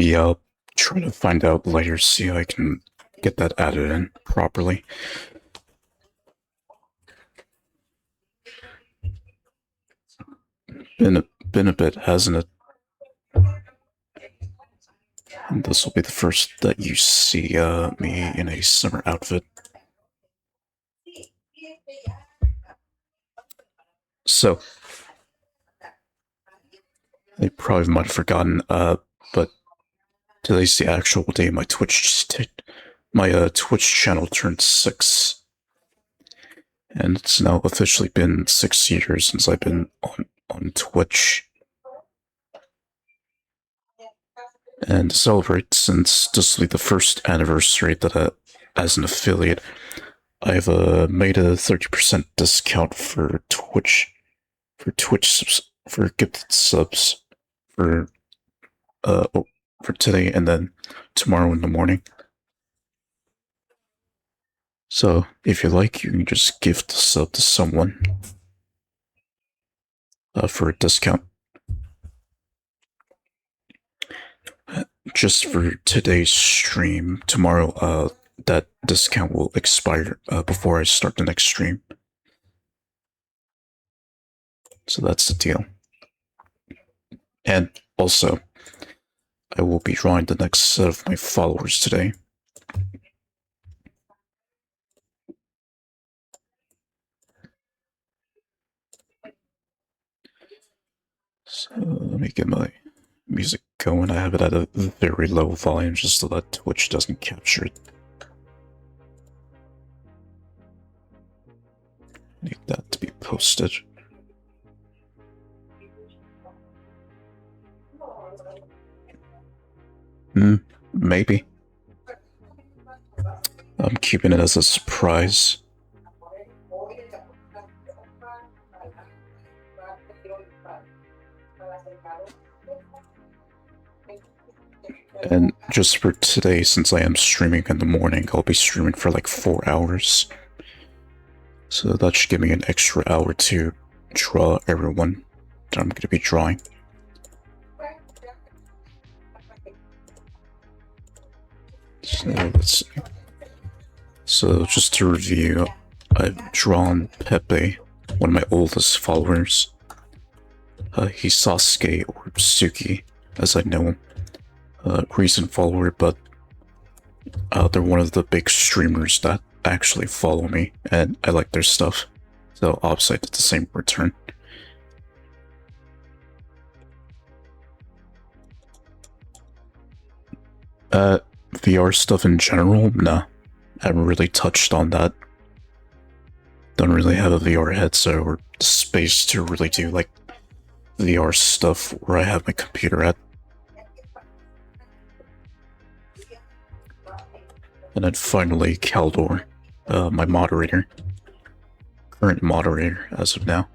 Yeah, I'll try to find out later, see how I can get that added in properly. Been a bit, hasn't it? And this will be the first that you see me in a summer outfit. So, they probably might have forgotten, but today's the actual day my Twitch channel turned 6. And it's now officially been 6 years since I've been on Twitch. And to celebrate, since this will be the first anniversary that as an affiliate, I've made a 30% discount for for gifted subs for uh for today and then tomorrow in the morning. So if you like, you can just gift a sub to someone for a discount. Just for today's stream, tomorrow that discount will expire before I start the next stream. So that's the deal. And also, I will be drawing the next set of my followers today. So let me get my music going. I have it at a very low volume just so that Twitch doesn't capture it. Need that to be posted. Maybe. I'm keeping it as a surprise. And just for today, since I am streaming in the morning, I'll be streaming for like 4 hours. So that should give me an extra hour to draw everyone that I'm going to be drawing. So let's see. So just to review, I've drawn Pepe, one of my oldest followers. He's Sasuke or Suki, as I know him. Recent follower, but they're one of the big streamers that actually follow me, and I like their stuff. So Opsite did the same return. VR stuff in general? Nah. I haven't really touched on that. Don't really have a VR headset or space to really do like VR stuff where I have my computer at. And then finally, Caldor, my moderator. Current moderator as of now.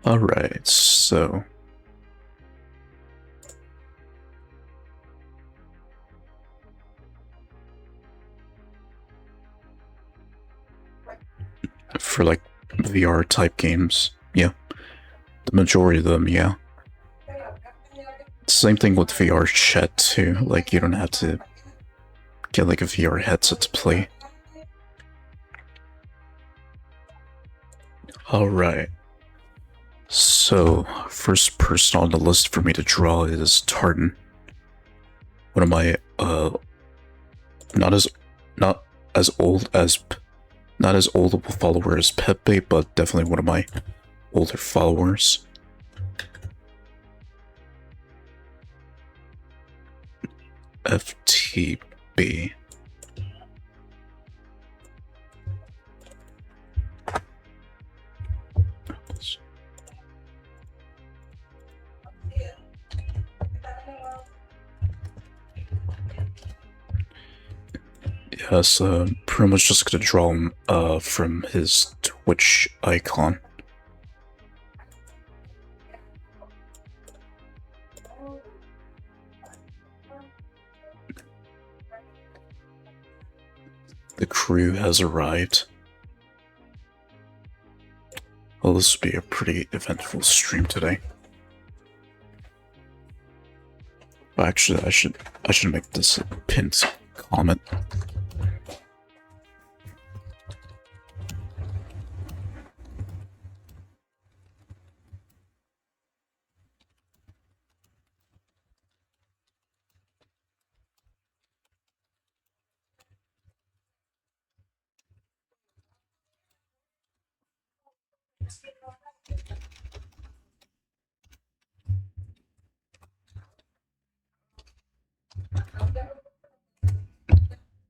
Alright, so... for like VR type games, yeah. The majority of them, yeah. Same thing with VR chat too, like you don't have to get like a VR headset to play. Alright. So, first person on the list for me to draw is Tarttan. One of my, not as old a follower as Pepe, but definitely one of my older followers. FTB. Yeah, so pretty much just gonna draw him from his Twitch icon. The crew has arrived. Well, this will be a pretty eventful stream today. Actually, I should make this a pinned comment.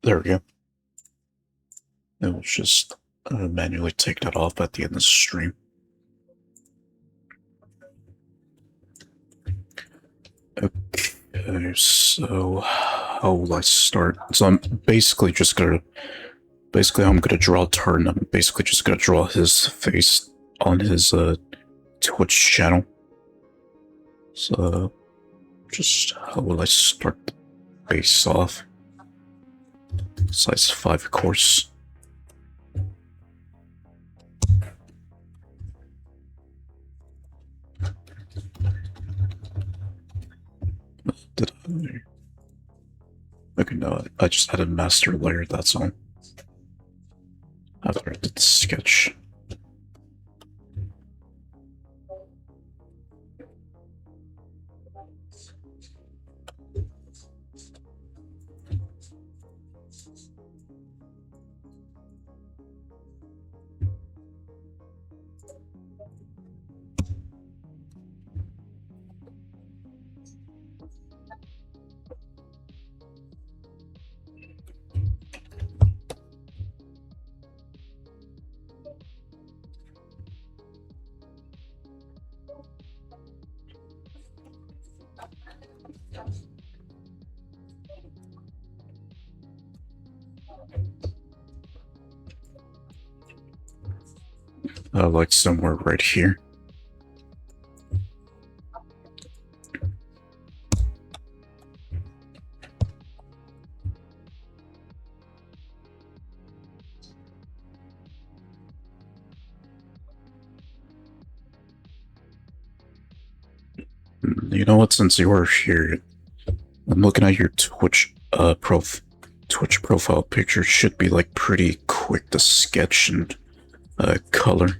There we go. It will just manually take that off at the end of the stream. Okay, so how will I start? So I'm basically just gonna I'm gonna draw Tarttan. I'm basically just gonna draw his face on his Twitch channel. So just how will I start the base off? Size 5, of course. Did I? Okay, no, I just added master layer, that's all. After I did the sketch. Like somewhere right here. You know what? Since you are here, I'm looking at your Twitch profile picture. It should be like pretty quick to sketch and color.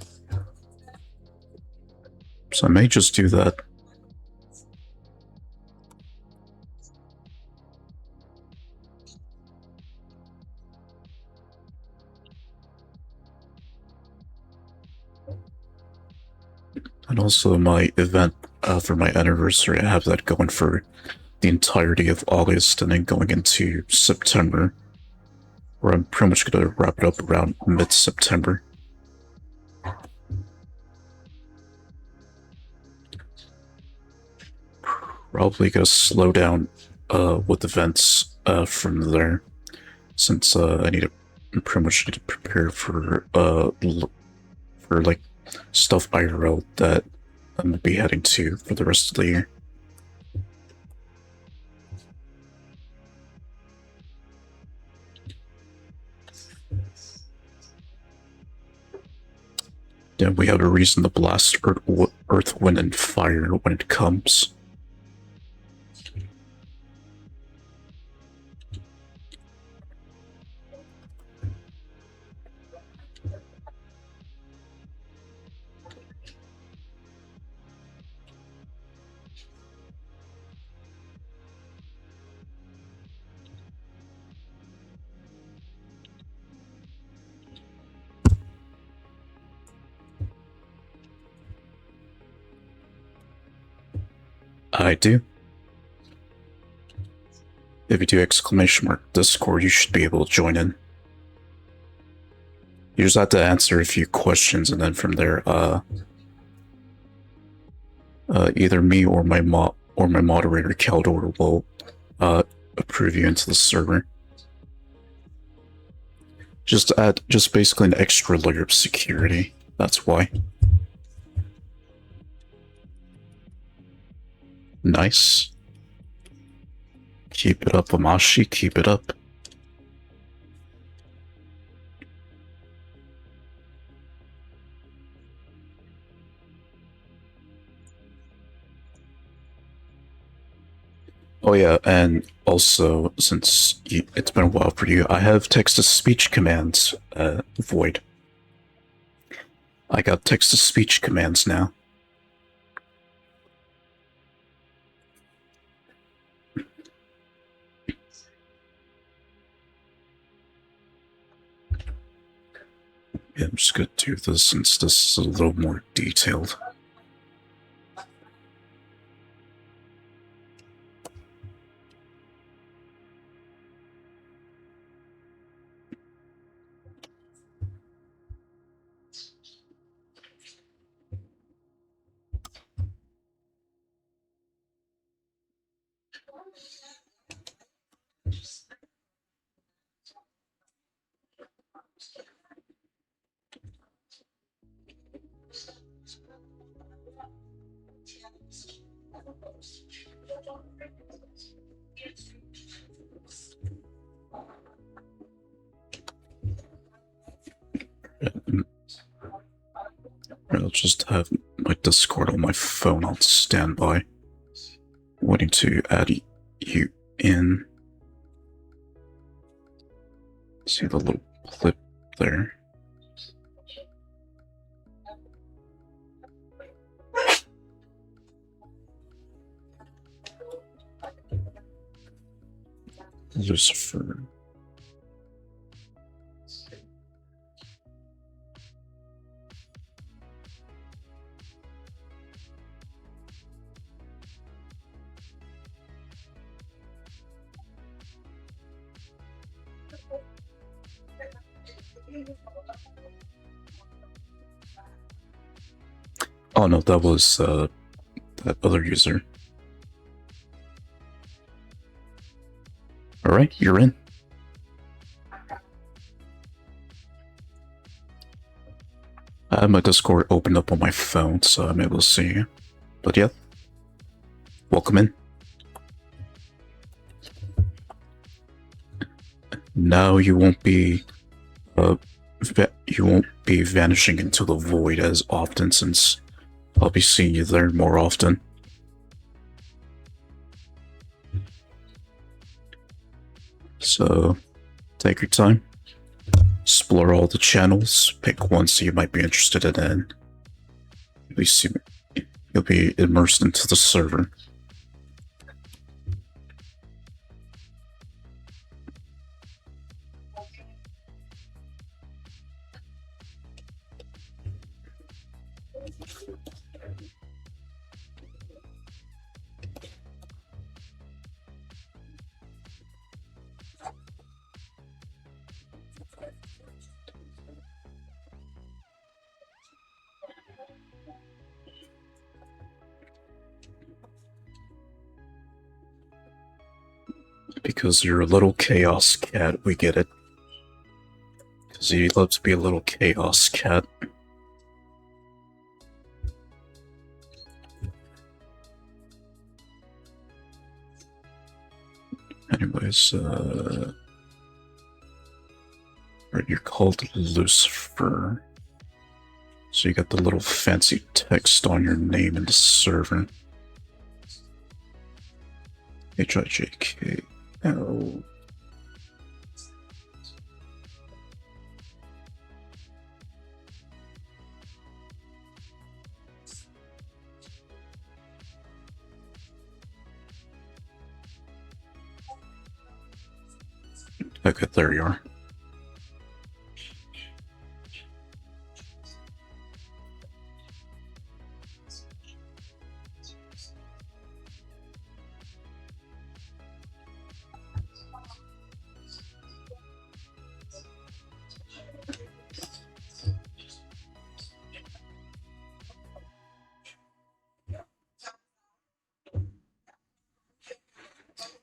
So I may just do that. And also my event for my anniversary, I have that going for the entirety of August and then going into September, where I'm pretty much going to wrap it up around mid-September. Probably going to slow down with events from there, since I pretty much need to prepare for like stuff IRL that I'm going to be heading to for the rest of the year. Then we have a reason to blast Earth, Wind, and Fire when it comes. I do. If you do exclamation mark Discord, you should be able to join in. You just have to answer a few questions, and then from there, either me or my moderator Caldor will approve you into the server. Just basically an extra layer of security. That's why. Nice. Keep it up, Amashi. Keep it up. Oh yeah, and also, since it's been a while for you, I have text-to-speech commands, void. I got text-to-speech commands now. Yeah, I'm just gonna do this since this is a little more detailed. I'll just have my Discord on my phone on standby, waiting to add you in. See the little clip there? Lucifer. Oh no, that was that other user. Alright, you're in. I have my Discord opened up on my phone, so I'm able to see you. But yeah, welcome in. Now you won't be vanishing into the void as often, since I'll be seeing you there more often. So take your time, explore all the channels, pick one so you might be interested in, and at least you'll be immersed into the server. Because you're a little chaos cat, we get it. Because you love to be a little chaos cat. Anyways, you're called Lucifer. So you got the little fancy text on your name in the server. HIJKL. Okay, there you are.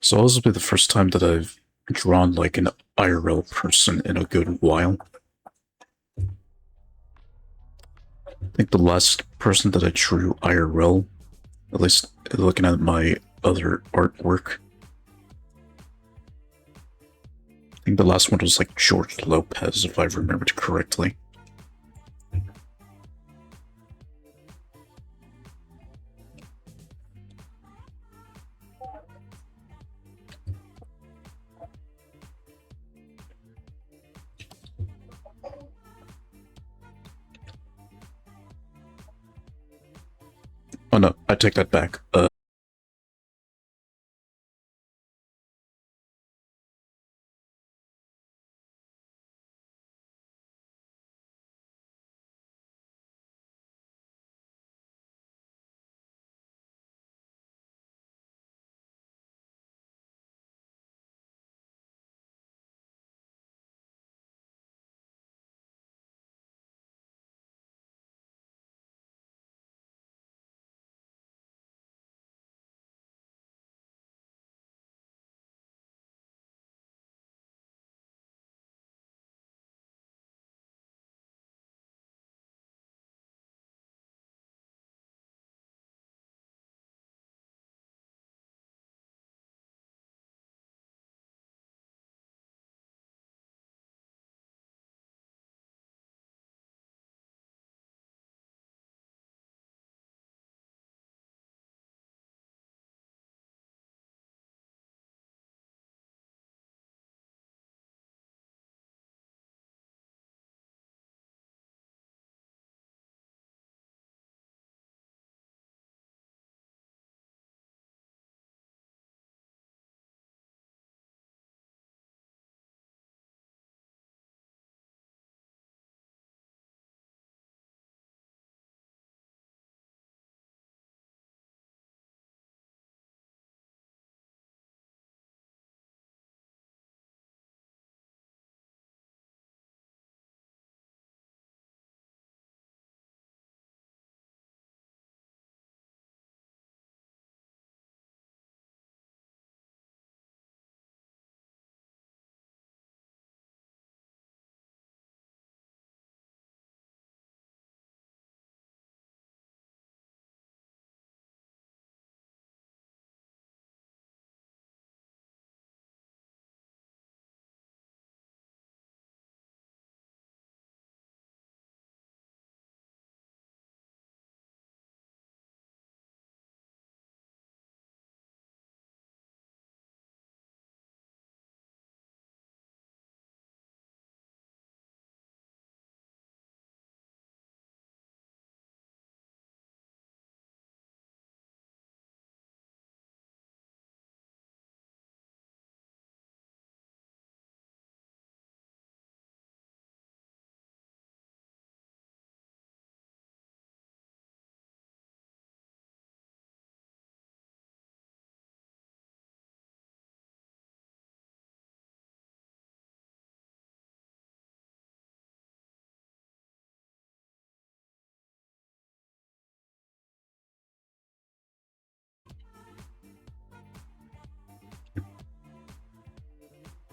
So this will be the first time that I've drawn like an IRL person in a good while. I think the last person that I drew IRL, at least looking at my other artwork, I think the last one was like George Lopez, if I remembered correctly. Oh no, I take that back.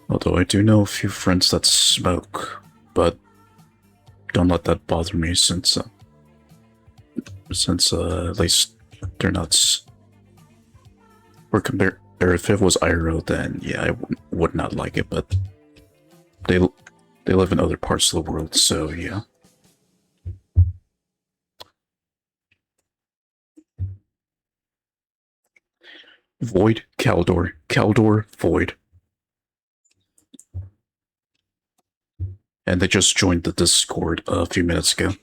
Although I do know a few friends that smoke, but don't let that bother me since at least they're nuts. Or compare if it was Iro, then yeah, I would not like it. But they they live in other parts of the world, so yeah. Void, Caldor, Caldor, Void, and they just joined the Discord a few minutes ago.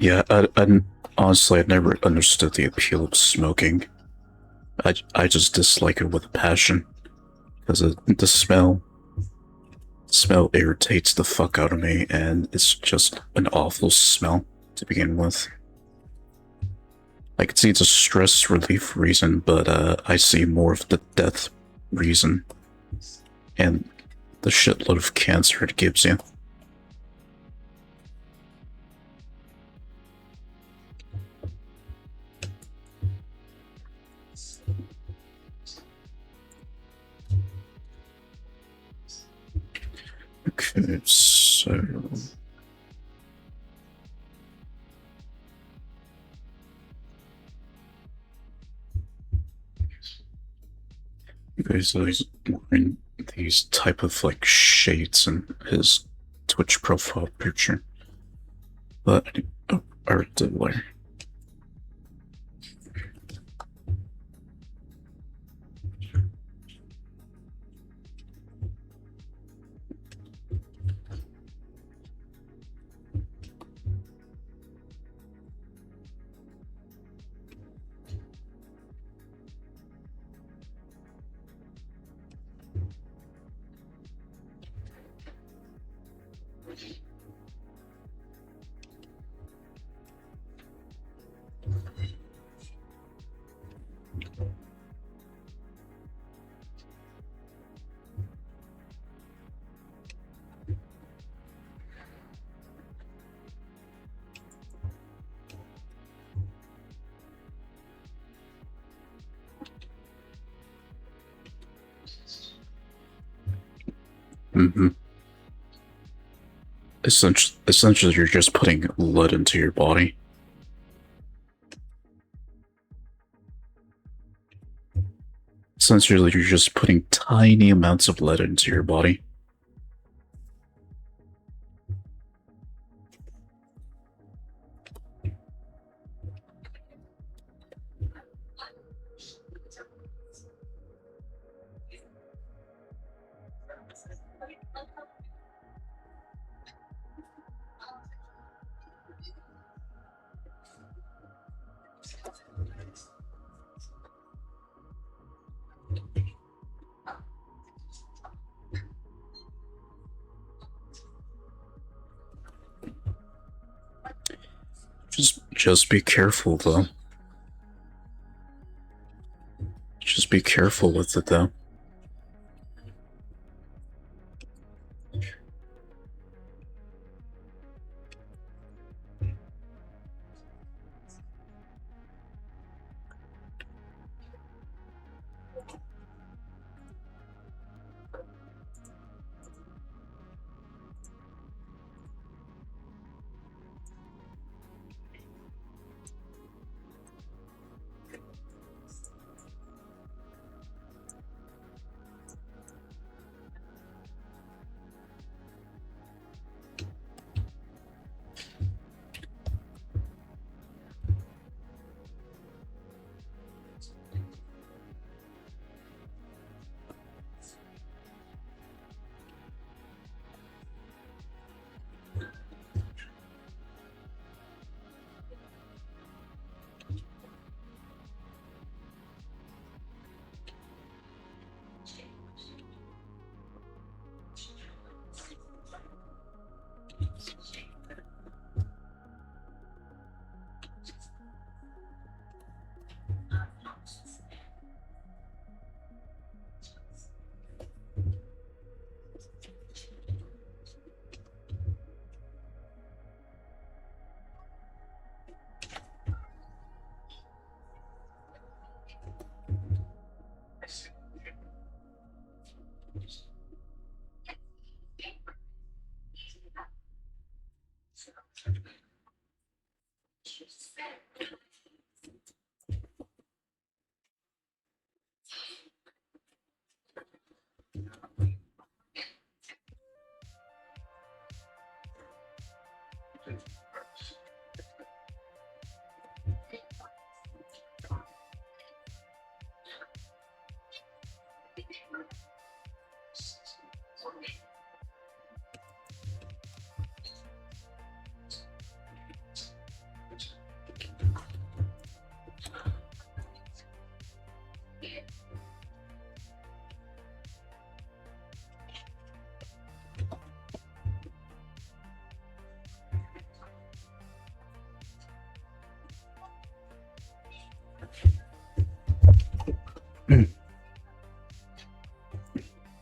Yeah, honestly, I never understood the appeal of smoking. I just dislike it with a passion because the smell irritates the fuck out of me, and it's just an awful smell to begin with. I could see it's a stress relief reason, but I see more of the death reason and the shitload of cancer it gives you. Okay, so you guys always wearing these type of like shades in his Twitch profile picture. But art delay. Mm-hmm. Essentially, you're just putting lead into your body. Essentially, you're just putting tiny amounts of lead into your body. Just be careful, though. Just be careful with it, though.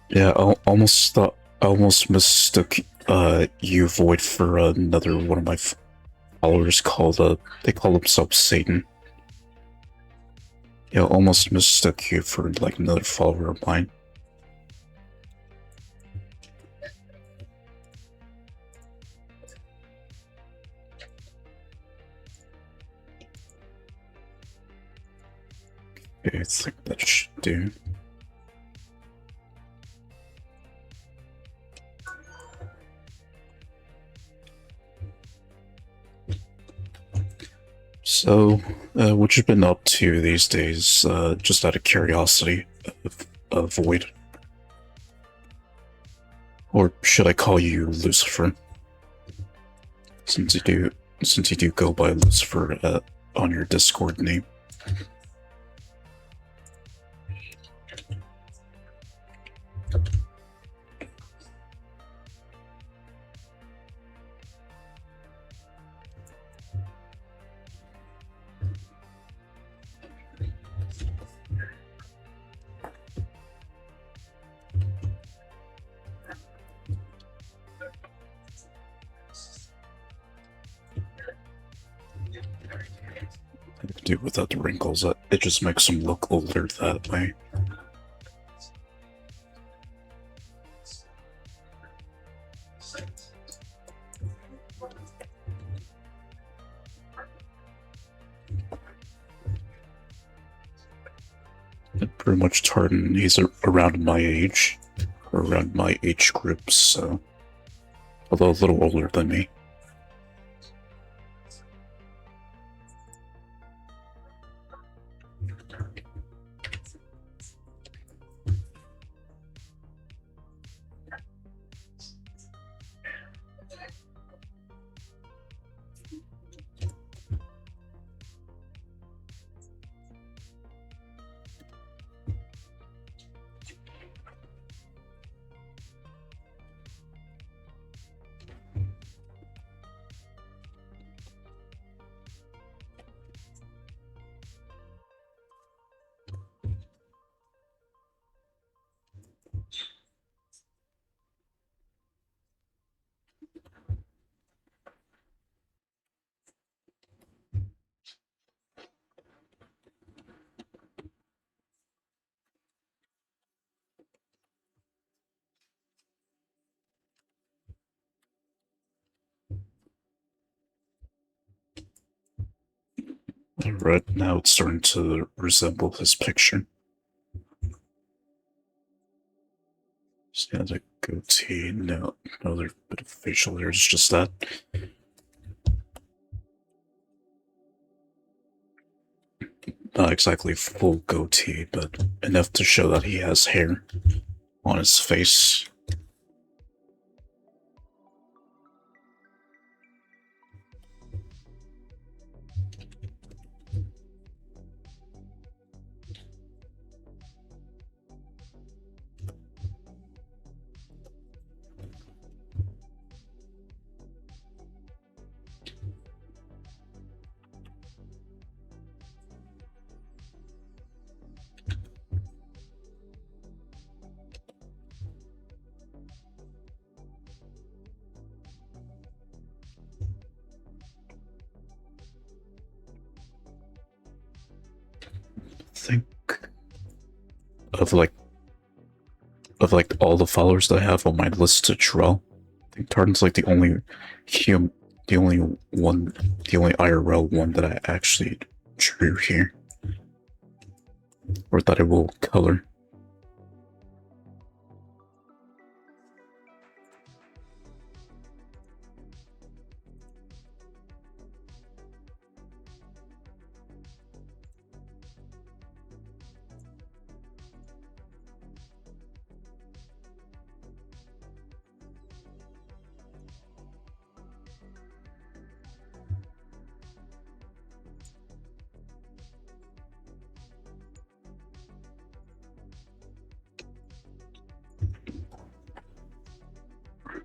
Yeah, I almost mistook you Void for another one of my followers called they call themselves Satan. Yeah, almost mistook you for like another follower of mine. Okay, I think that should do. So, what you been up to these days? Just out of curiosity, Void, or should I call you Lucifer? Since you do, since you do go by Lucifer on your Discord name. I could do without the wrinkles. It just makes them look older that way. Pretty much Tarttan, he's around my age, or around my age group, so although a little older than me. Right now it's starting to resemble his picture. Just has a goatee, no, another bit of facial hair, it's just that. Not exactly full goatee, but enough to show that he has hair on his face. I think of like all the followers that I have on my list to draw, I think Tartan's like the only the only one, the only IRL one that I actually drew here, or that I will color.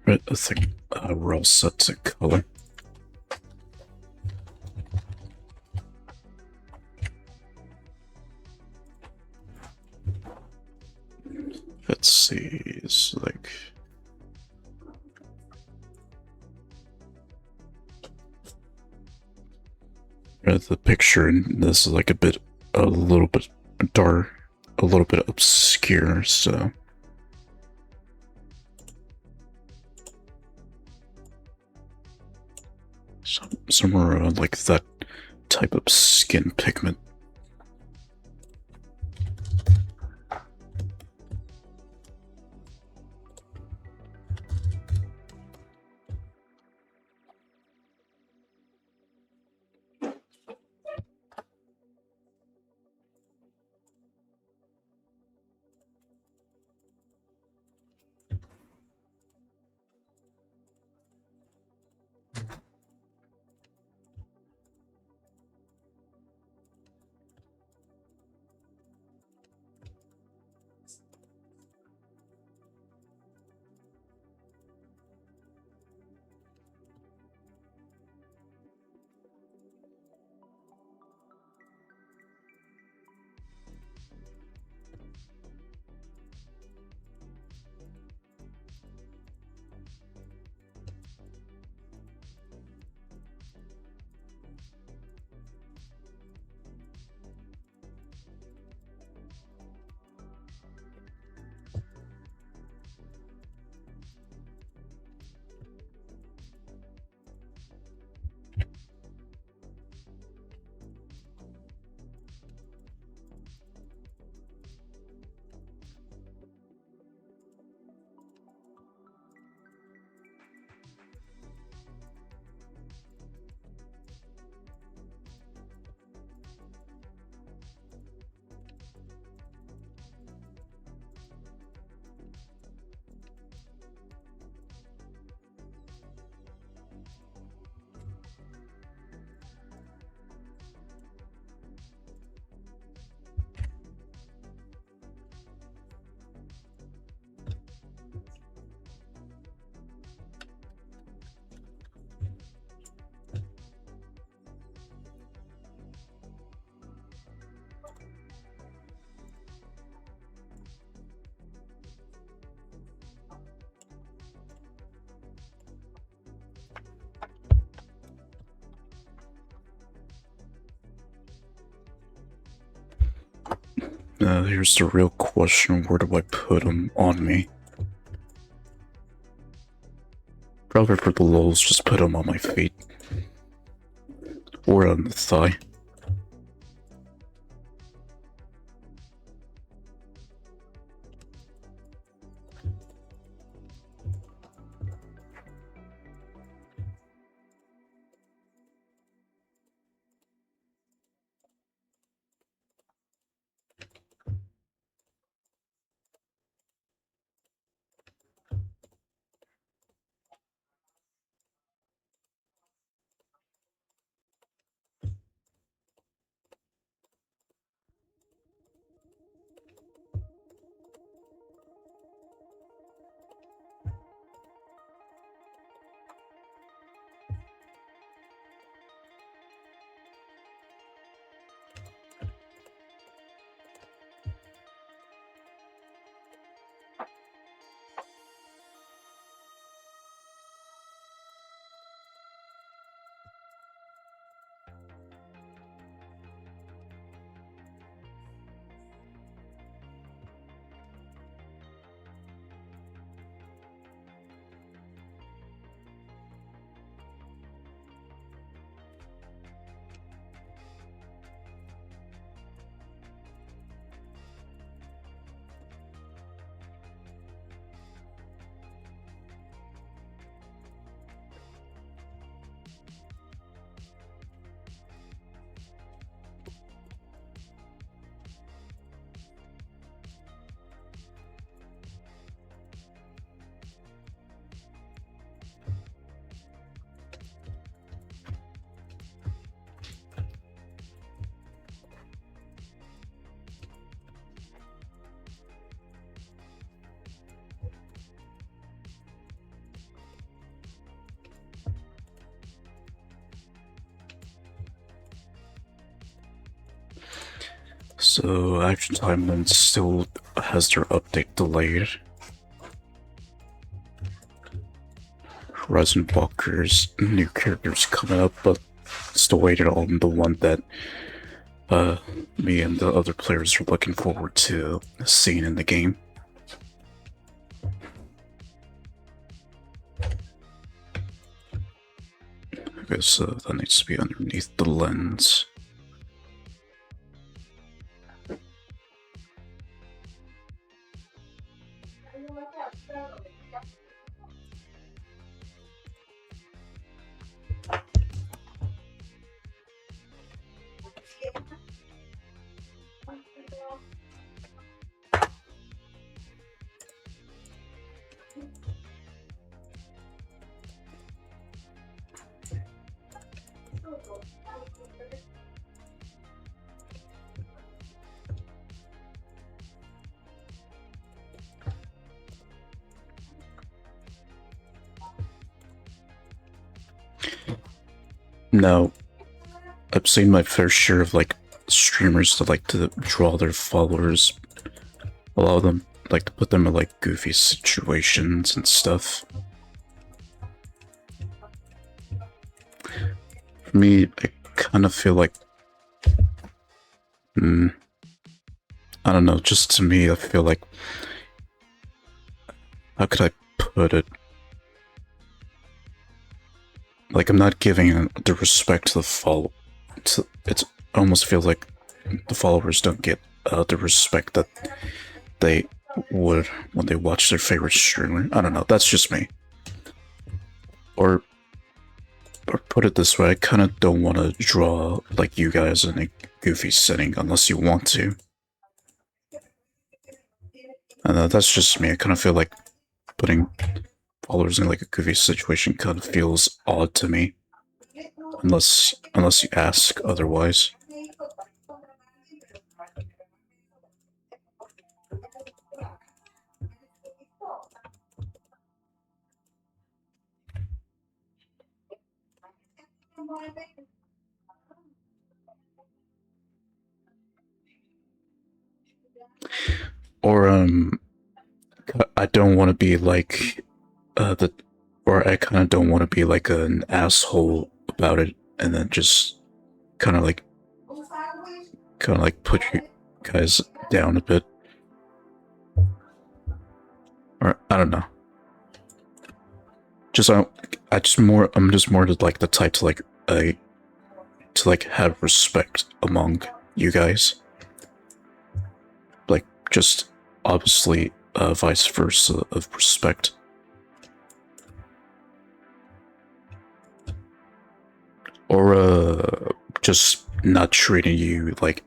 Right, I think we're all set to color. Let's see, it's like... the picture in this is like a little bit dark, a little bit obscure, so... Somewhere around like that type of skin pigment. Here's the real question, where do I put them on me? Probably for the lulz, just put them on my feet. Or on the thigh. So action time then still has their update delayed. Horizon Walker's new characters coming up, but still waiting on the one that me and the other players are looking forward to seeing in the game. I guess that needs to be underneath the lens. Now, I've seen my fair share of like streamers that like to draw their followers. A lot of them like to put them in like goofy situations and stuff. For me, I kind of feel like, I don't know, just to me, I feel like, how could I put it? Like, I'm not giving the respect to the follow. It almost feels like the followers don't get the respect that they would when they watch their favorite streamer. I don't know, that's just me. Or put it this way, I kind of don't want to draw like you guys in a goofy setting unless you want to. And that's just me. I kind of feel like putting followers in like a goofy situation kind of feels odd to me. Unless you ask otherwise. Or I don't want to be like or I kind of don't want to be like an asshole about it, and then just kind of like put you guys down a bit. Or I don't know. I'm just more like the type to like have respect among you guys. Like just obviously vice versa of respect. Or just not treating you like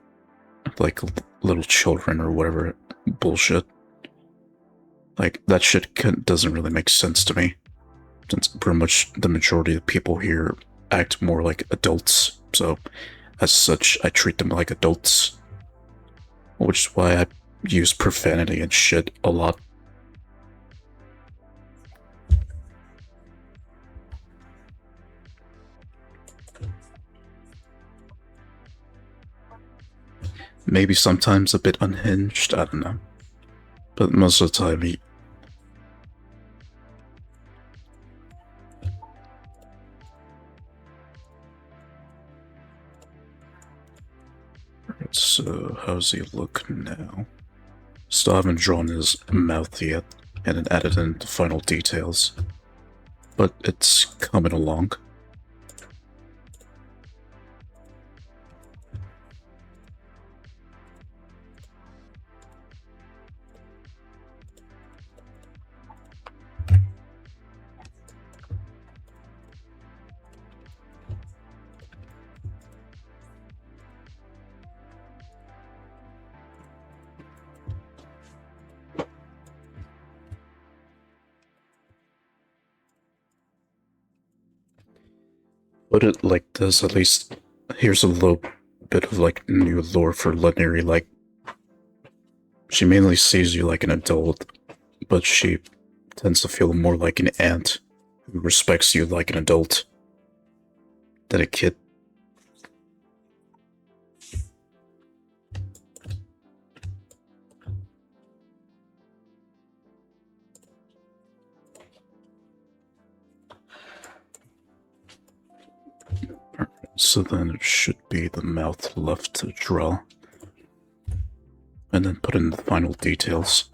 little children or whatever bullshit. Like that shit doesn't really make sense to me, since pretty much the majority of people here act more like adults. So, as such, I treat them like adults, which is why I use profanity and shit a lot. Maybe sometimes a bit unhinged, I don't know. But most of the time, so how's he look now? Still haven't drawn his mouth yet, and added in the final details. But it's coming along. Put it like this, at least here's a little bit of like new lore for Leniri. Like, she mainly sees you like an adult, but she tends to feel more like an aunt who respects you like an adult than a kid. So then it should be the mouth left to draw. And then put in the final details.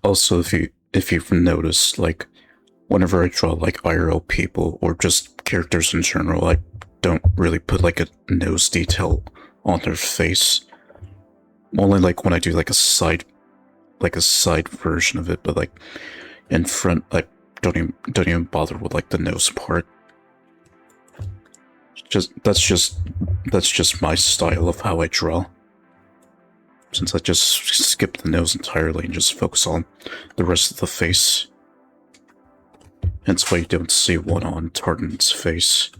Also, if you've noticed, like, whenever I draw like IRL people or just characters in general, I don't really put like a nose detail on their face. Only like when I do like a side version of it, but like in front, I don't even bother with like the nose part. That's just my style of how I draw. Since I just skip the nose entirely and just focus on the rest of the face. Hence why you don't see one on Tarttan's face.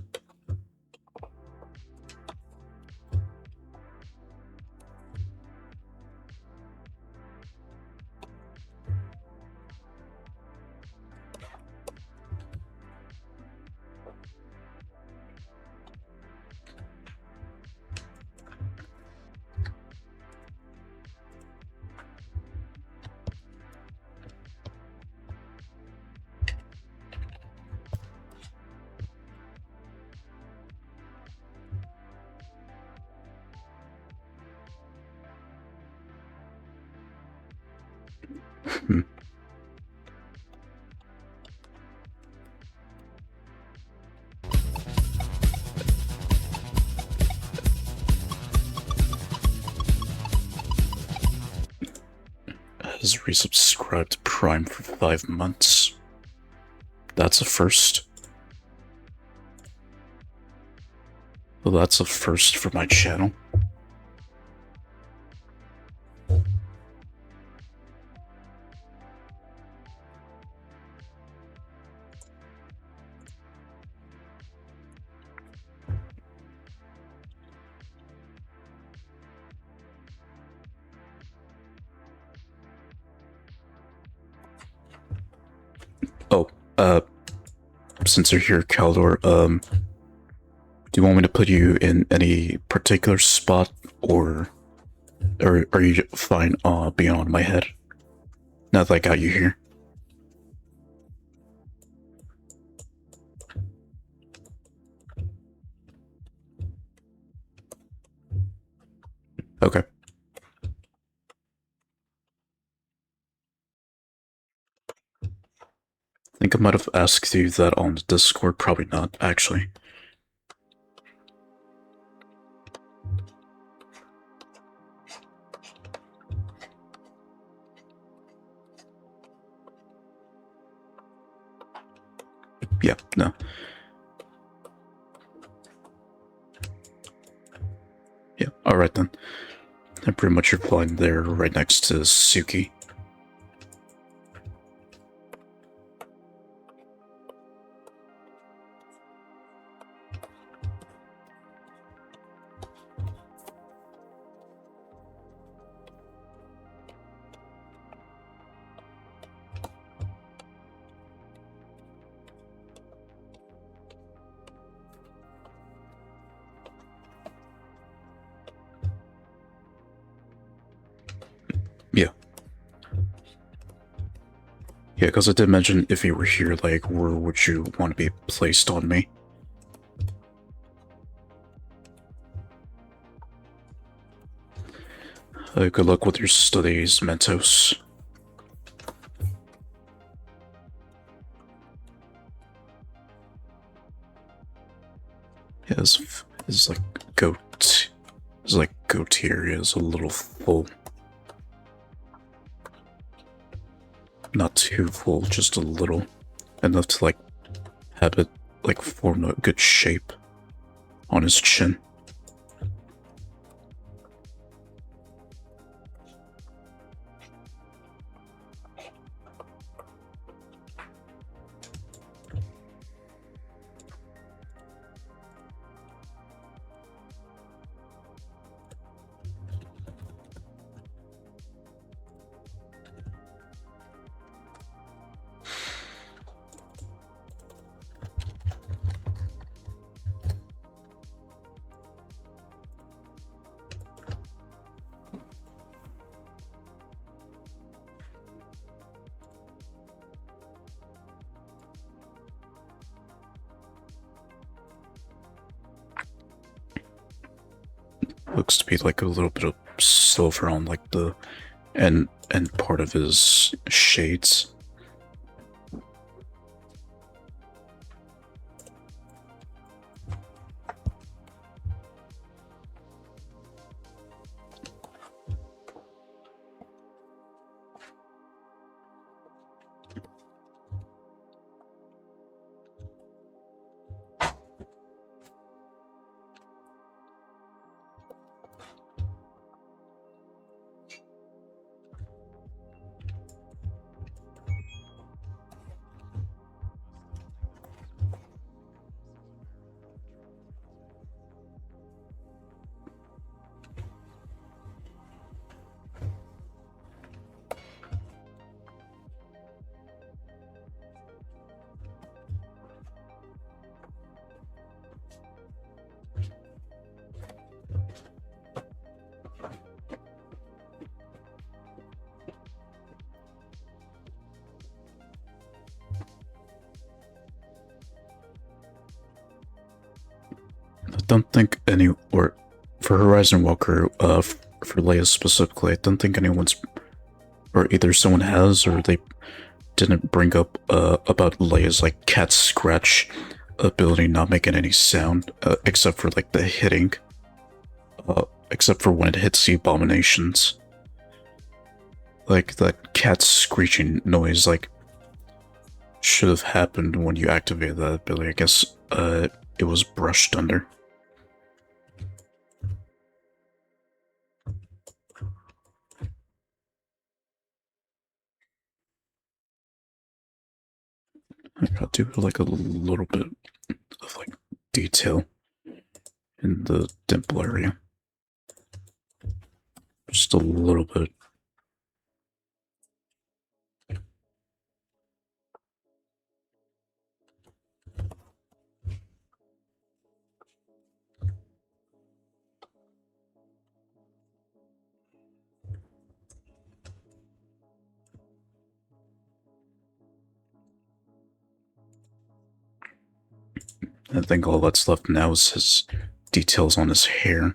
Has resubscribed to Prime for 5 months. That's a first. Well, that's a first for my channel. Oh, since you're here, Caldor, do you want me to put you in any particular spot, or are you fine being on my head? Now that I got you here. Okay. I think I might have asked you that on the Discord. Probably not, actually. Yeah, no. Yeah, alright then. I'm pretty much replying there right next to Suki. Yeah. Yeah, because I did mention if you were here, like, where would you want to be placed on me? Good luck with your studies, Mentos. Yeah, his like goatee area is a little full. Not too full, just a little. Enough to like have it like form a good shape on his chin. Looks to be like a little bit of silver on like the end part of his shades. I don't think any, or for Horizon Walker, for Leia specifically, I don't think anyone's, or either someone has or they didn't bring up about Leia's like cat scratch ability not making any sound, except for like the hitting, except for when it hits the abominations. Like that cat screeching noise, like should have happened when you activated that ability. I guess it was brushed under. I'll do like a little bit of like detail in the dimple area. Just a little bit. I think all that's left now is his details on his hair.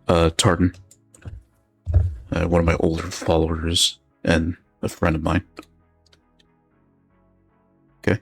Tarttan. One of my older followers and a friend of mine. Okay.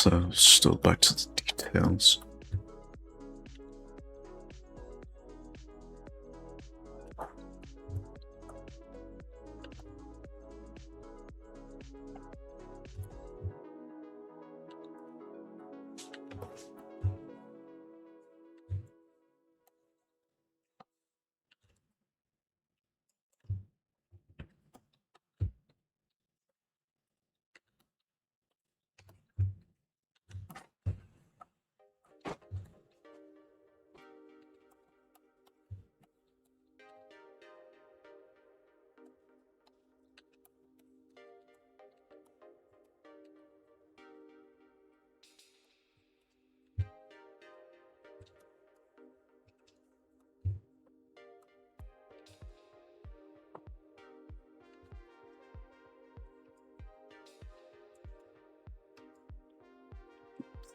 So, still back to the details.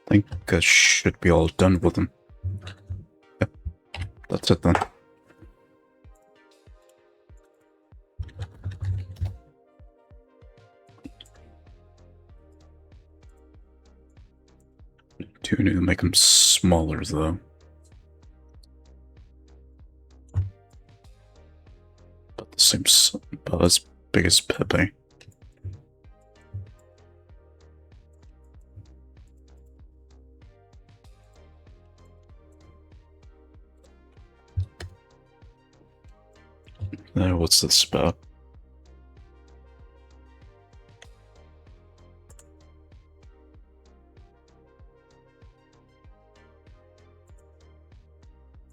I think I should be all done with them. Yep, that's it then. Do need to make them smaller though. About the same, about as big as Pepe. What's this about?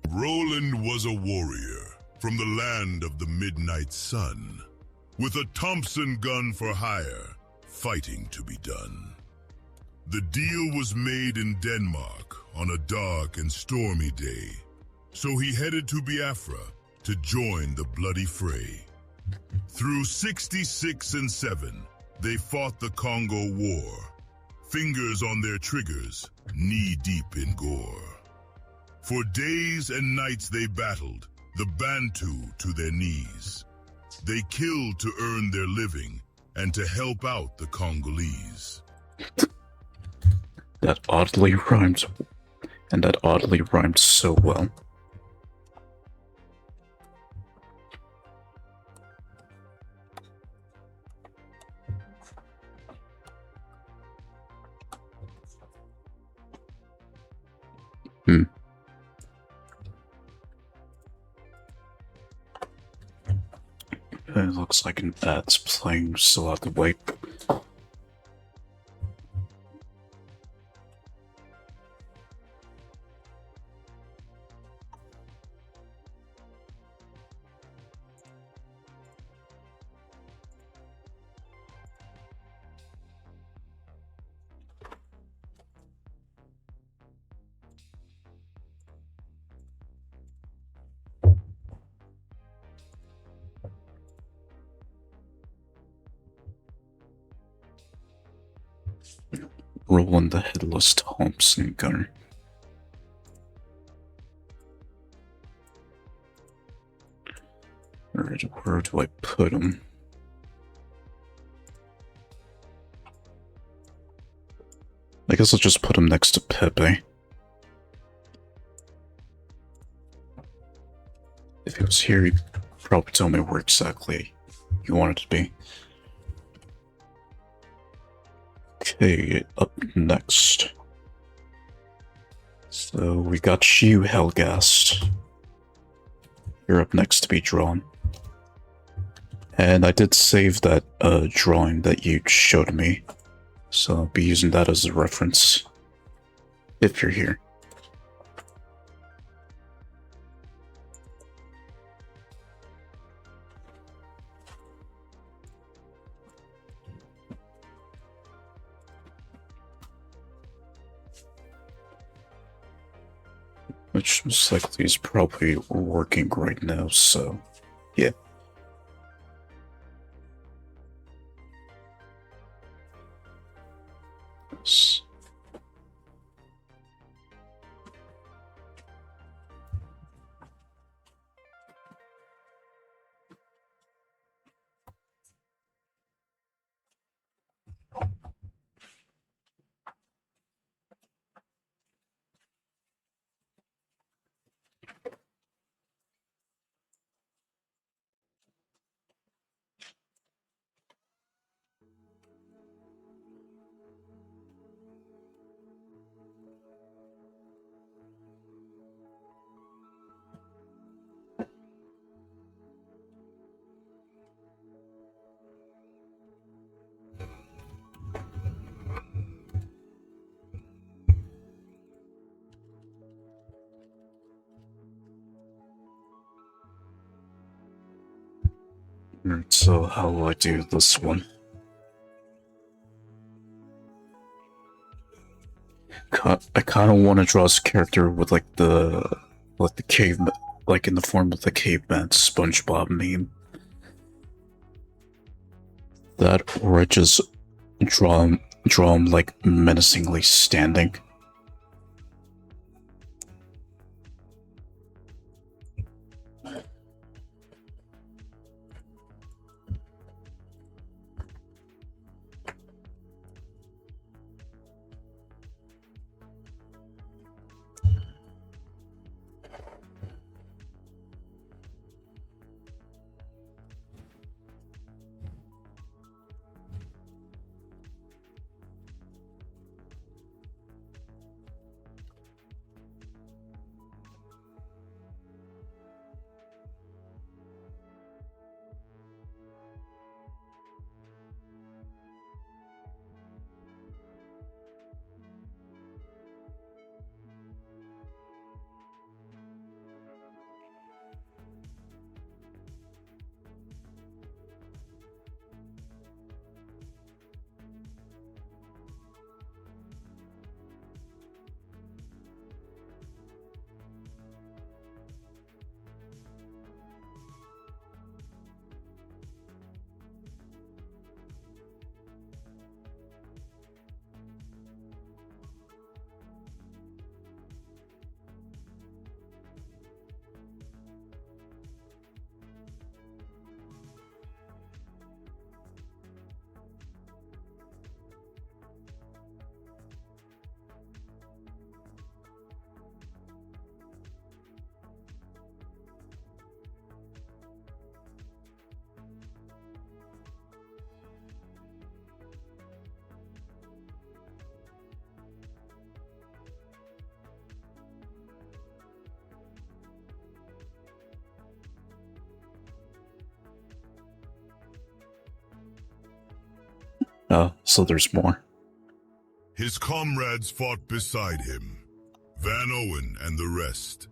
Roland was a warrior from the land of the midnight sun, with a Thompson gun for hire, fighting to be done. The deal was made in Denmark on a dark and stormy day, so he headed to Biafra to join the bloody fray. Through 66 and 7, they fought the Congo War, fingers on their triggers, knee-deep in gore. For days and nights they battled, the Bantu to their knees. They killed to earn their living and to help out the Congolese. That oddly rhymed, and that oddly rhymed so well. It looks like an ad's playing, still have to wait. Rolling the headless Thompson gun. Alright, where do I put him? I guess I'll just put him next to Pepe. If he was here, he'd probably tell me where exactly you want it to be. Okay, up next. So we got you, Hellgast. You're up next to be drawn. And I did save that drawing that you showed me, so I'll be using that as a reference if you're here. Which most likely is probably working right now, so yeah. Yes. Alright, so how will I do this one? I kind of want to draw this character with like the cave, like in the form of the caveman SpongeBob meme. That, or I just draw him like menacingly standing. So there's more. His comrades fought beside him, Van Owen and the rest.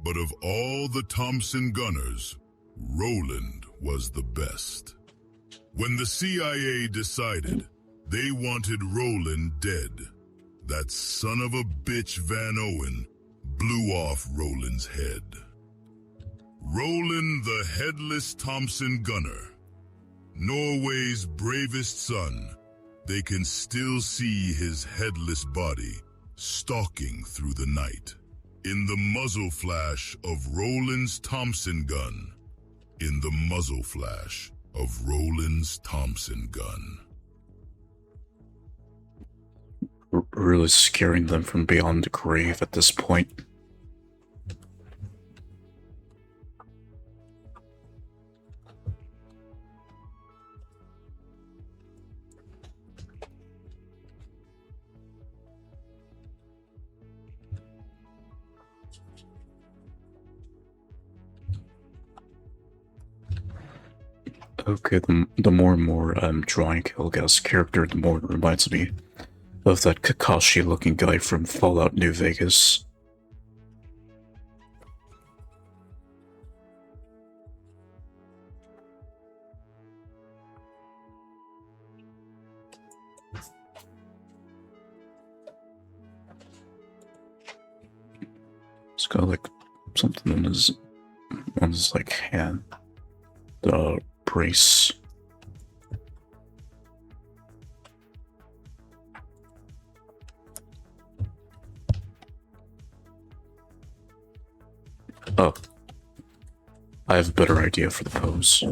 But of all the Thompson gunners, Roland was the best. When the CIA decided they wanted Roland dead, that son of a bitch Van Owen blew off Roland's head. Roland the Headless Thompson Gunner, Norway's bravest son, they can still see his headless body stalking through the night. In the muzzle flash of Roland's Thompson gun. In the muzzle flash of Roland's Thompson gun. Really scaring them from beyond the grave at this point. Okay, the more and more I'm drawing Hellgast's character, the more it reminds me of that Kakashi-looking guy from Fallout New Vegas. It's got like something on his like hand. The brace. Oh. I have a better idea for the pose.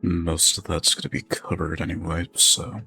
Most of that's going to be covered anyway, so...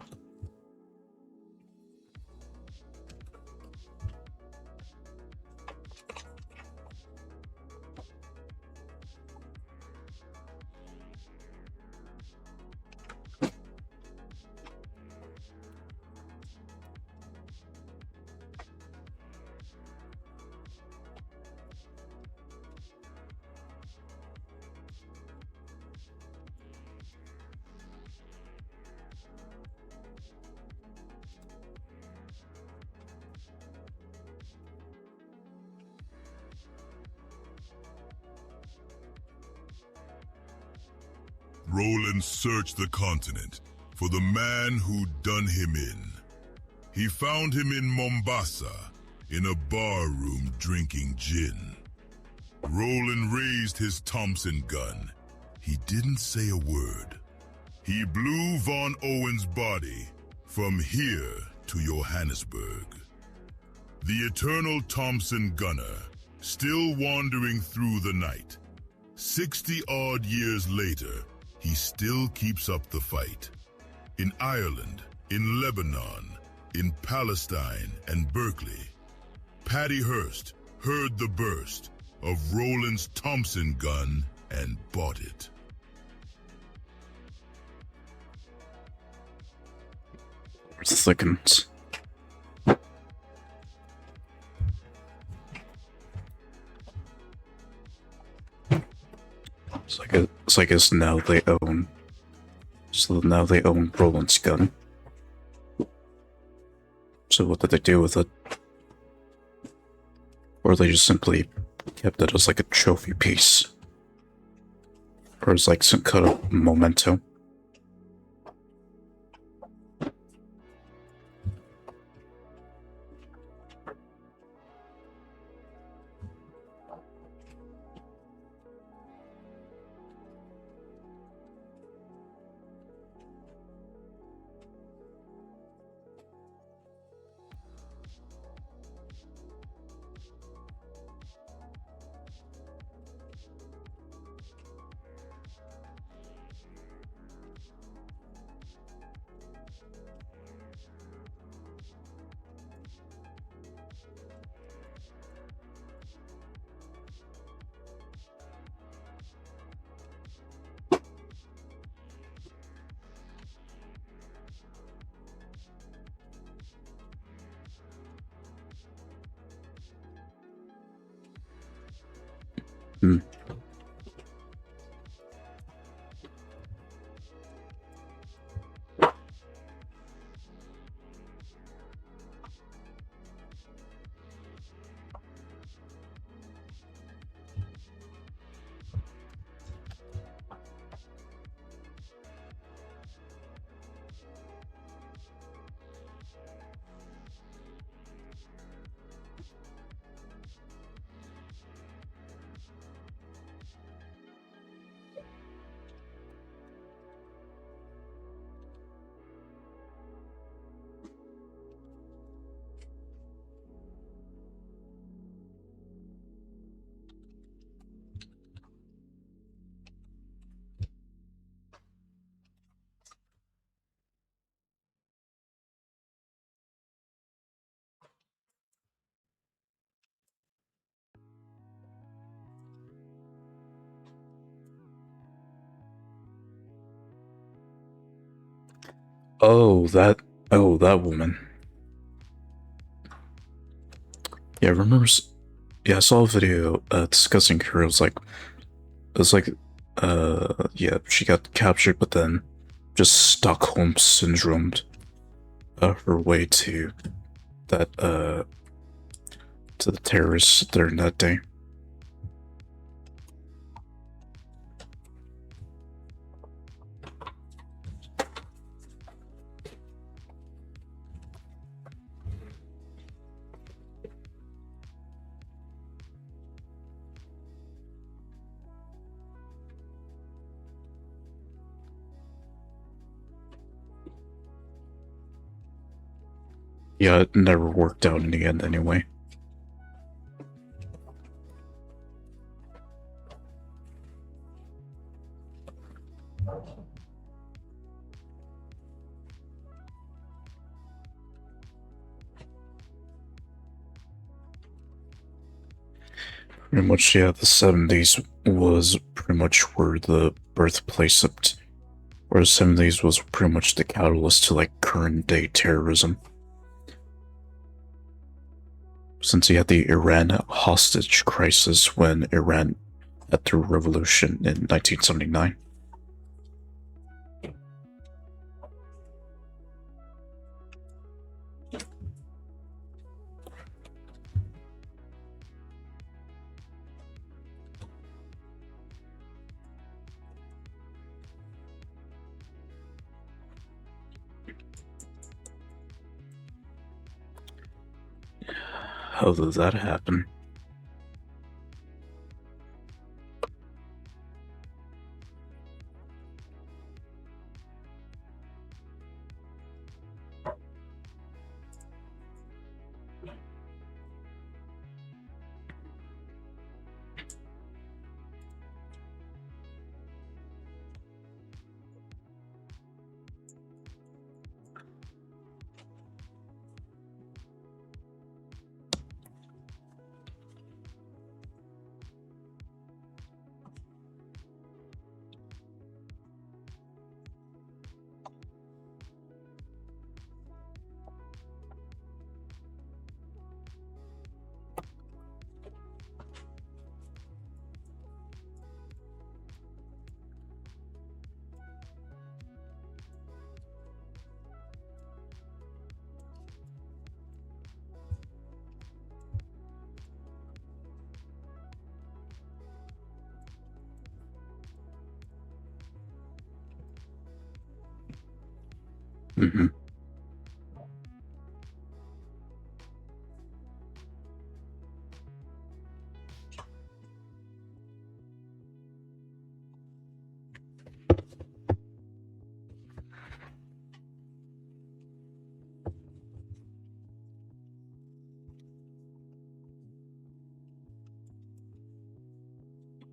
Roland searched the continent for the man who'd done him in. He found him in Mombasa, in a bar room drinking gin. Roland raised his Thompson gun. He didn't say a word. He blew Von Owen's body from here to Johannesburg. The eternal Thompson gunner, still wandering through the night. 60-odd years later, he still keeps up the fight. In Ireland, in Lebanon, in Palestine and Berkeley, Paddy Hearst heard the burst of Roland's Thompson gun and bought it. Thickens. It's like it's now they own. So now they own Roland's gun. So what did they do with it? Or they just simply kept it as like a trophy piece? Or as like some kind of memento? Hmm. Oh, that woman. Yeah, I remember. Yeah, I saw a video discussing her. It was like, yeah, she got captured, but then just Stockholm syndromed her way to that to the terrorists during that day. Yeah, it never worked out in the end anyway. Pretty much, yeah, the 70s was pretty much where the birthplace of, where the 70s was pretty much the catalyst to like current day terrorism. Since you had the Iran hostage crisis when Iran had the revolution in 1979. How did that happen? Mm-hmm.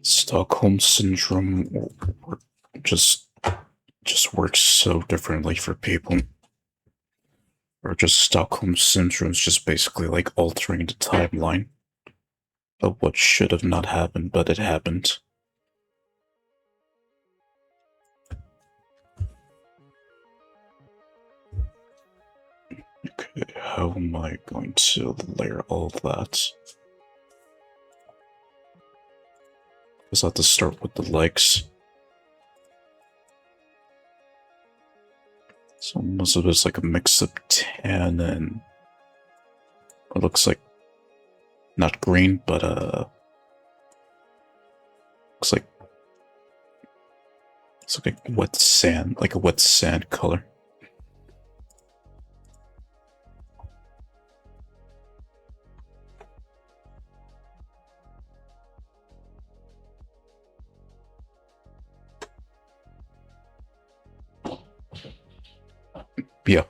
Stockholm syndrome just just works so differently for people. Or just Stockholm syndrome is just basically like altering the timeline of what should have not happened, but it happened. Okay, how am I going to layer all that? Guess I have to start with the legs. So most of it's like a mix of tan and it looks like not green, but looks like it's like wet sand, like a wet sand color. Yeah.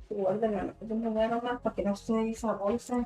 Guarden más para que no se esa bolsa.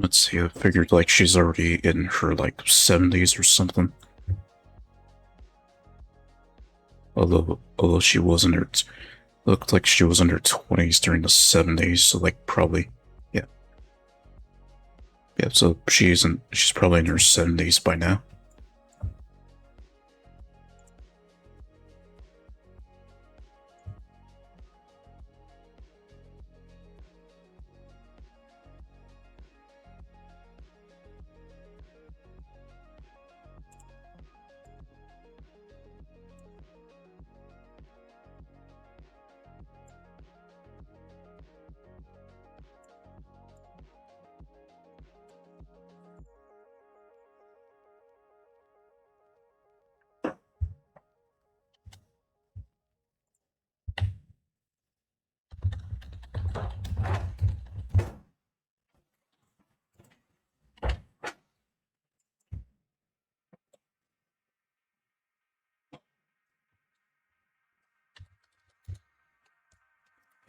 Let's see, I figured like she's already in her like 70s or something. Although she was in her, looked like she was in her 20s during the 70s, so like probably, yeah. Yeah, so she's probably in her 70s by now.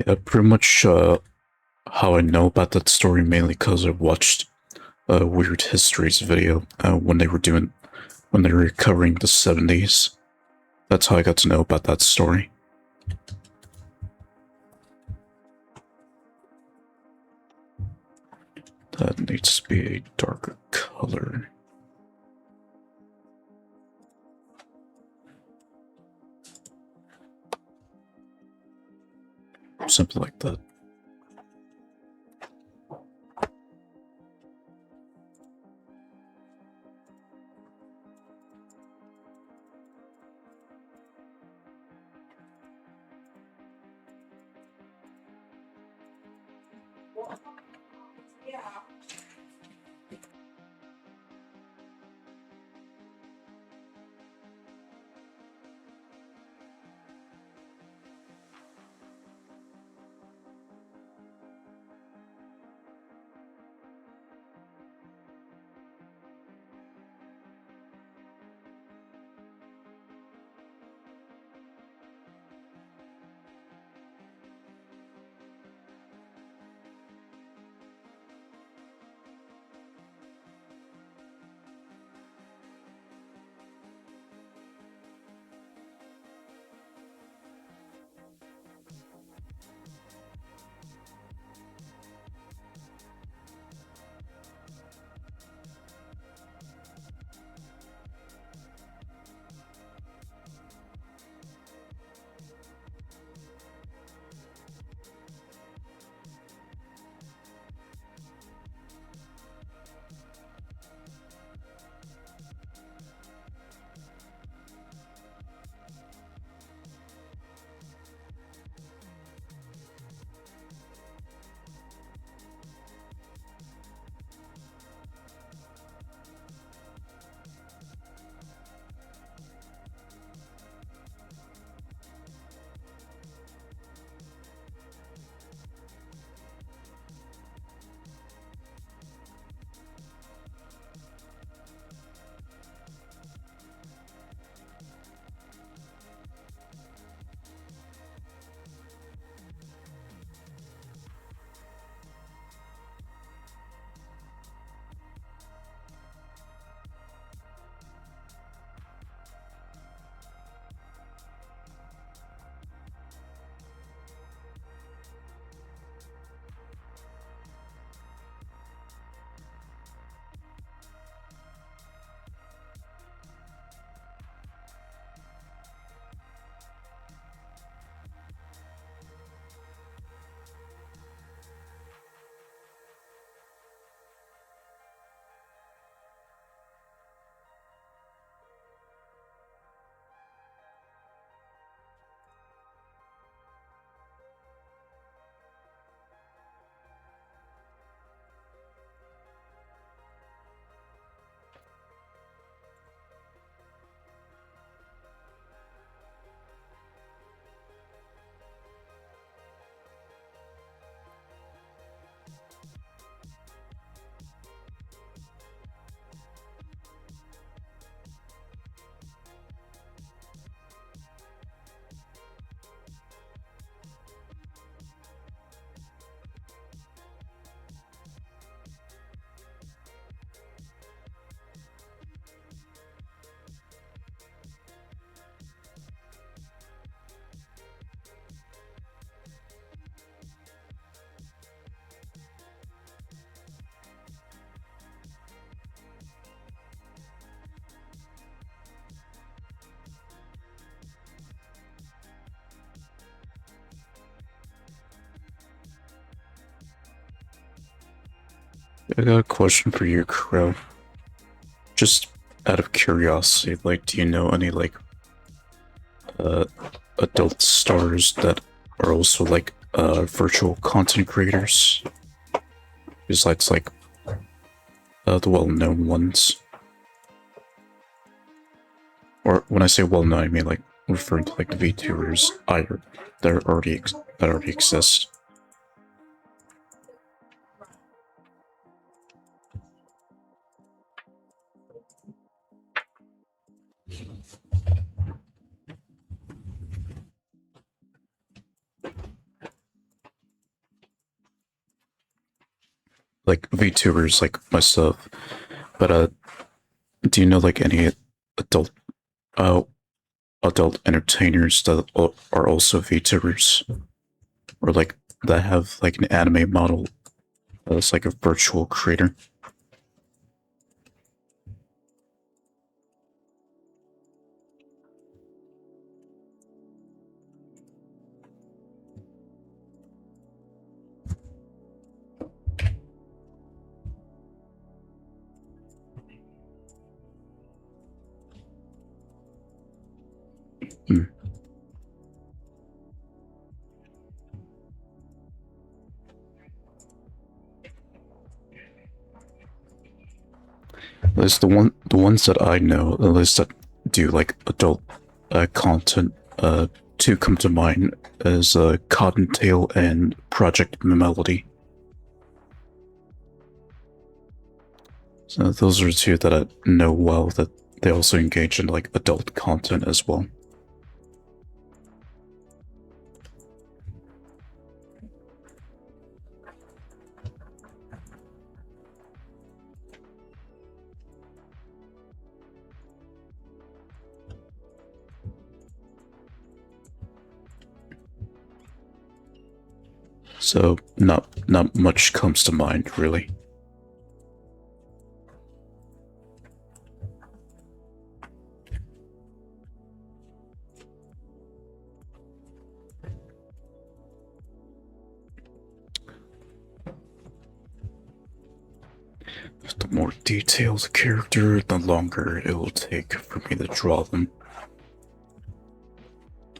Yeah, pretty much how I know about that story mainly because I watched Weird History's video when they were covering the 70s. That's how I got to know about that story. That needs to be a darker color. Something like that. I got a question for you, Crow. Just out of curiosity, like, do you know any, like, uh, adult stars that are also, like, virtual content creators? Besides, like, the well-known ones. Or when I say well-known, I mean, like, referring to, like, the VTubers that already exist. Like, VTubers like myself. But, do you know, like, any adult, uh, adult entertainers that are also VTubers? Or, like, that have, like, an anime model that's, like, a virtual creator? Hmm. At least the ones that I know, at least that do, like, adult, content, to come to mind as, Cottontail and Project Melody. So those are two that I know well, that they also engage in, like, adult content as well. So not much comes to mind, really. The more detailed the character, the longer it will take for me to draw them.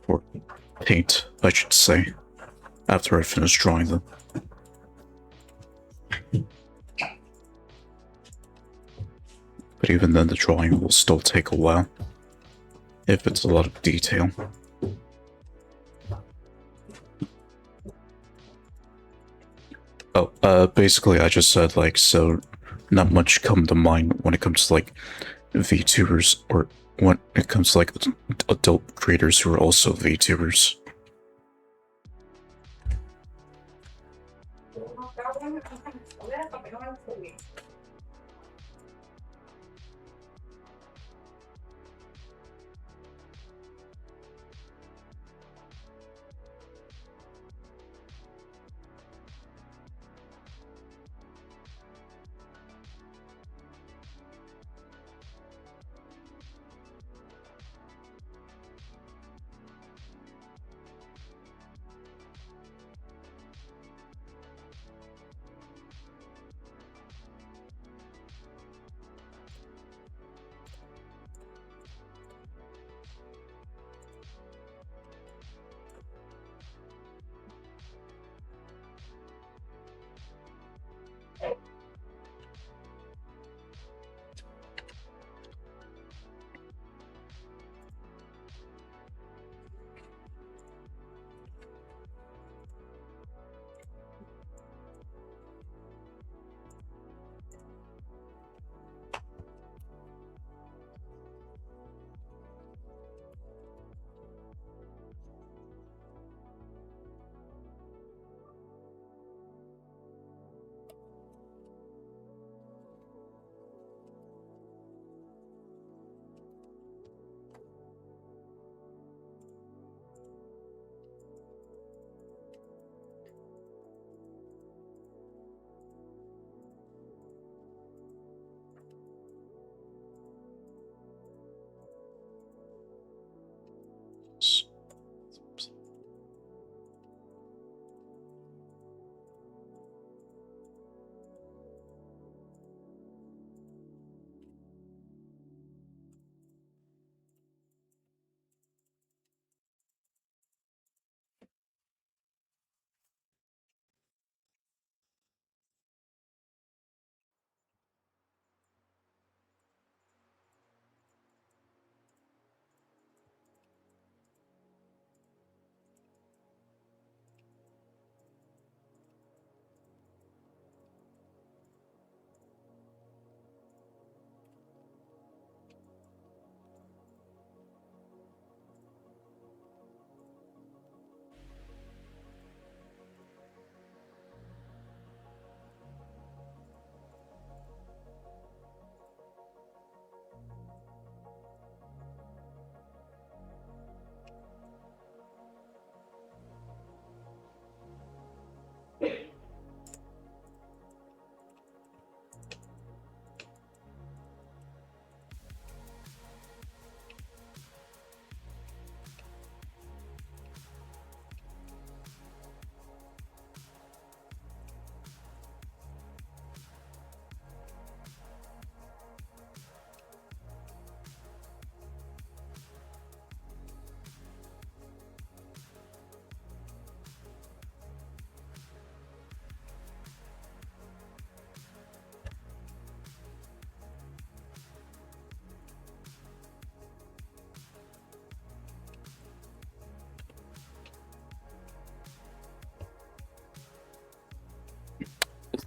Or paint, I should say, after I finish drawing them. But even then, the drawing will still take a while, if it's a lot of detail. Oh, basically I just said, like, so not much come to mind when it comes to, like, VTubers, or when it comes to, like, adult creators who are also VTubers.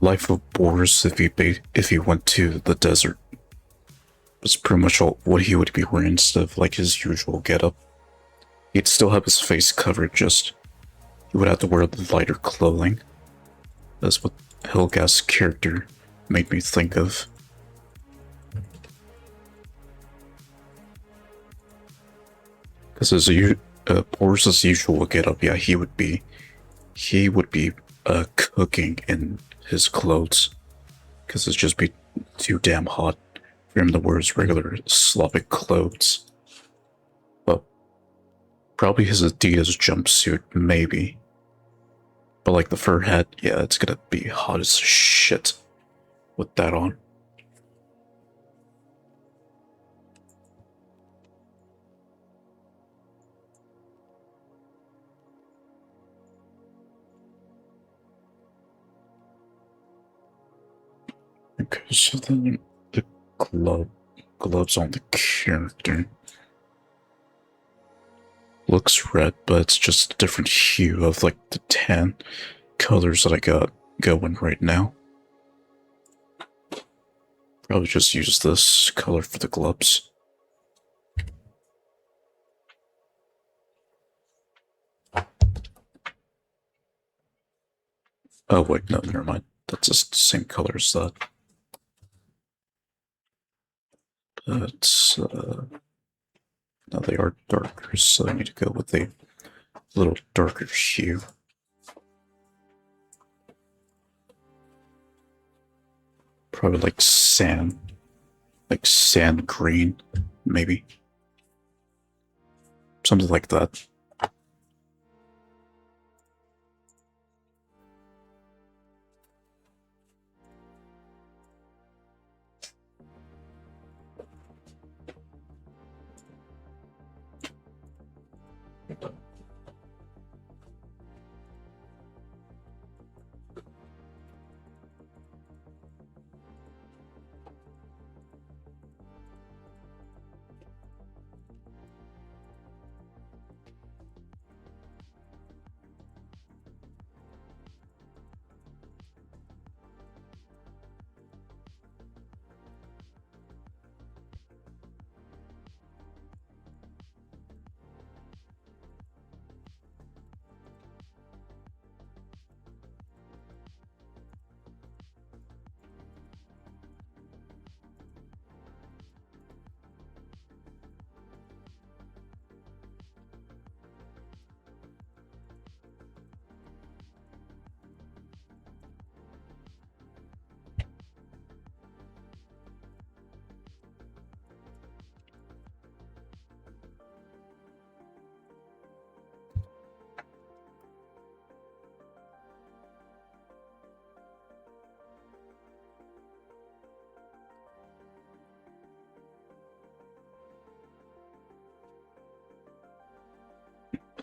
life of Boris if he went to the desert. That's pretty much all what he would be wearing instead of like his usual getup. He'd still have his face covered, just he would have to wear lighter clothing. That's what Hellgast's character made me think of. Because as Boris's usual getup, yeah, he would be cooking in his clothes, because it'd just be too damn hot for him to wear his regular Slavic clothes. But probably his Adidas jumpsuit, maybe. But like the fur hat, yeah, it's gonna be hot as shit with that on. Okay, so then the gloves on the character looks red, but it's just a different hue of like the tan colors that I got going right now. Probably just use this color for the gloves. Oh wait, no, never mind. That's just the same color as that. But now they are darker, so I need to go with a little darker hue. Probably like sand green, maybe. Something like that.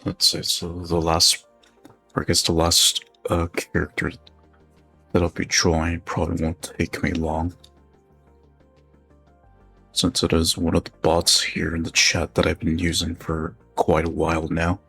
Let's say so. The last, or I guess the last character that I'll be drawing probably won't take me long, since it is one of the bots here in the chat that I've been using for quite a while now.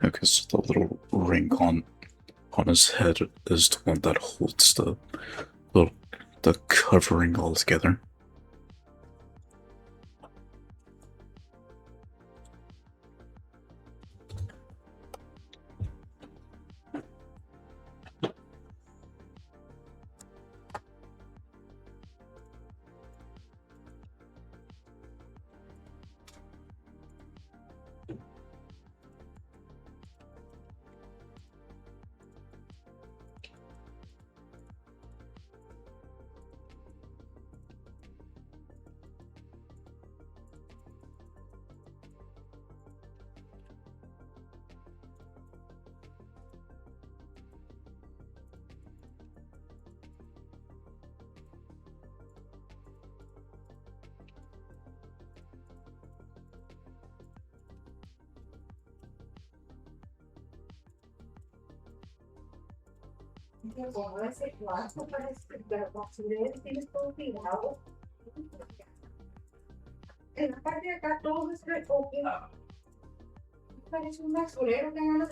Okay, so the little ring on his head is the one that holds the covering all together. Como ese plástico parece que la basura tiene todo tirado. En la parte de acá todo es recogido. Parece un basurero que no.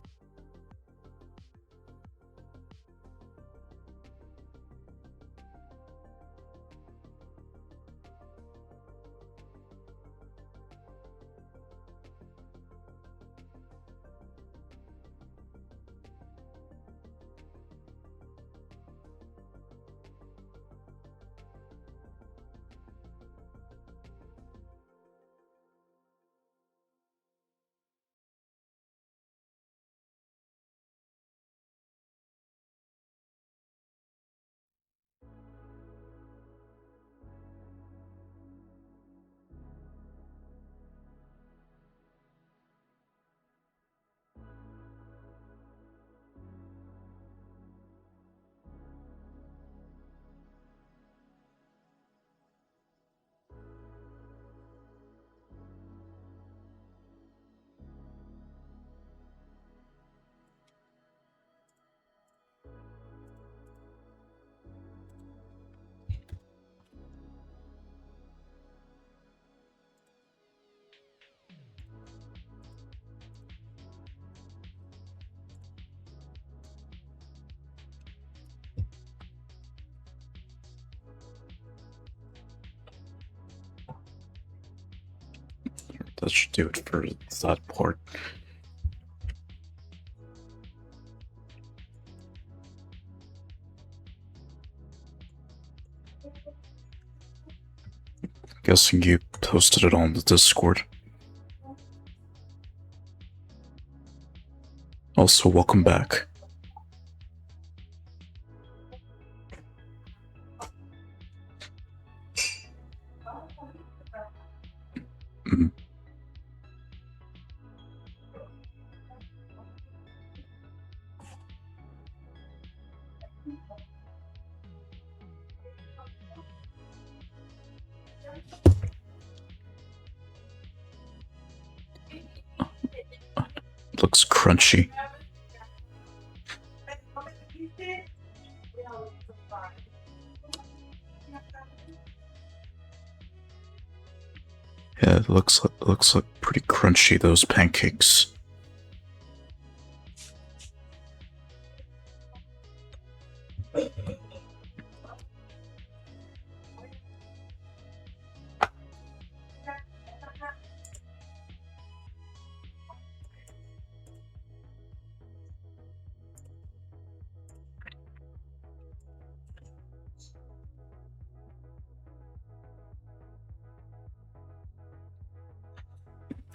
That should do it for that part. Guessing you posted it on the Discord. Also, welcome back. Mm. Looks crunchy. Yeah, it looks like pretty crunchy, those pancakes.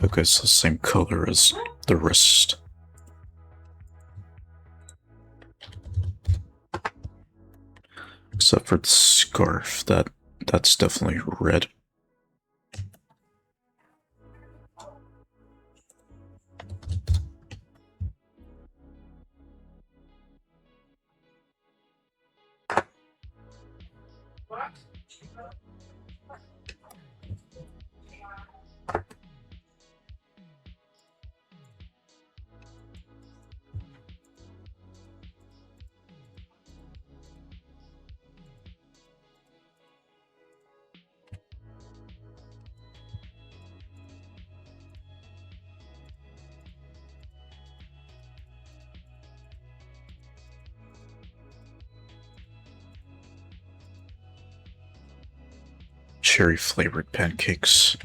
Okay, it's the same color as the wrist. Except for the scarf, that's definitely red. Cherry flavored pancakes.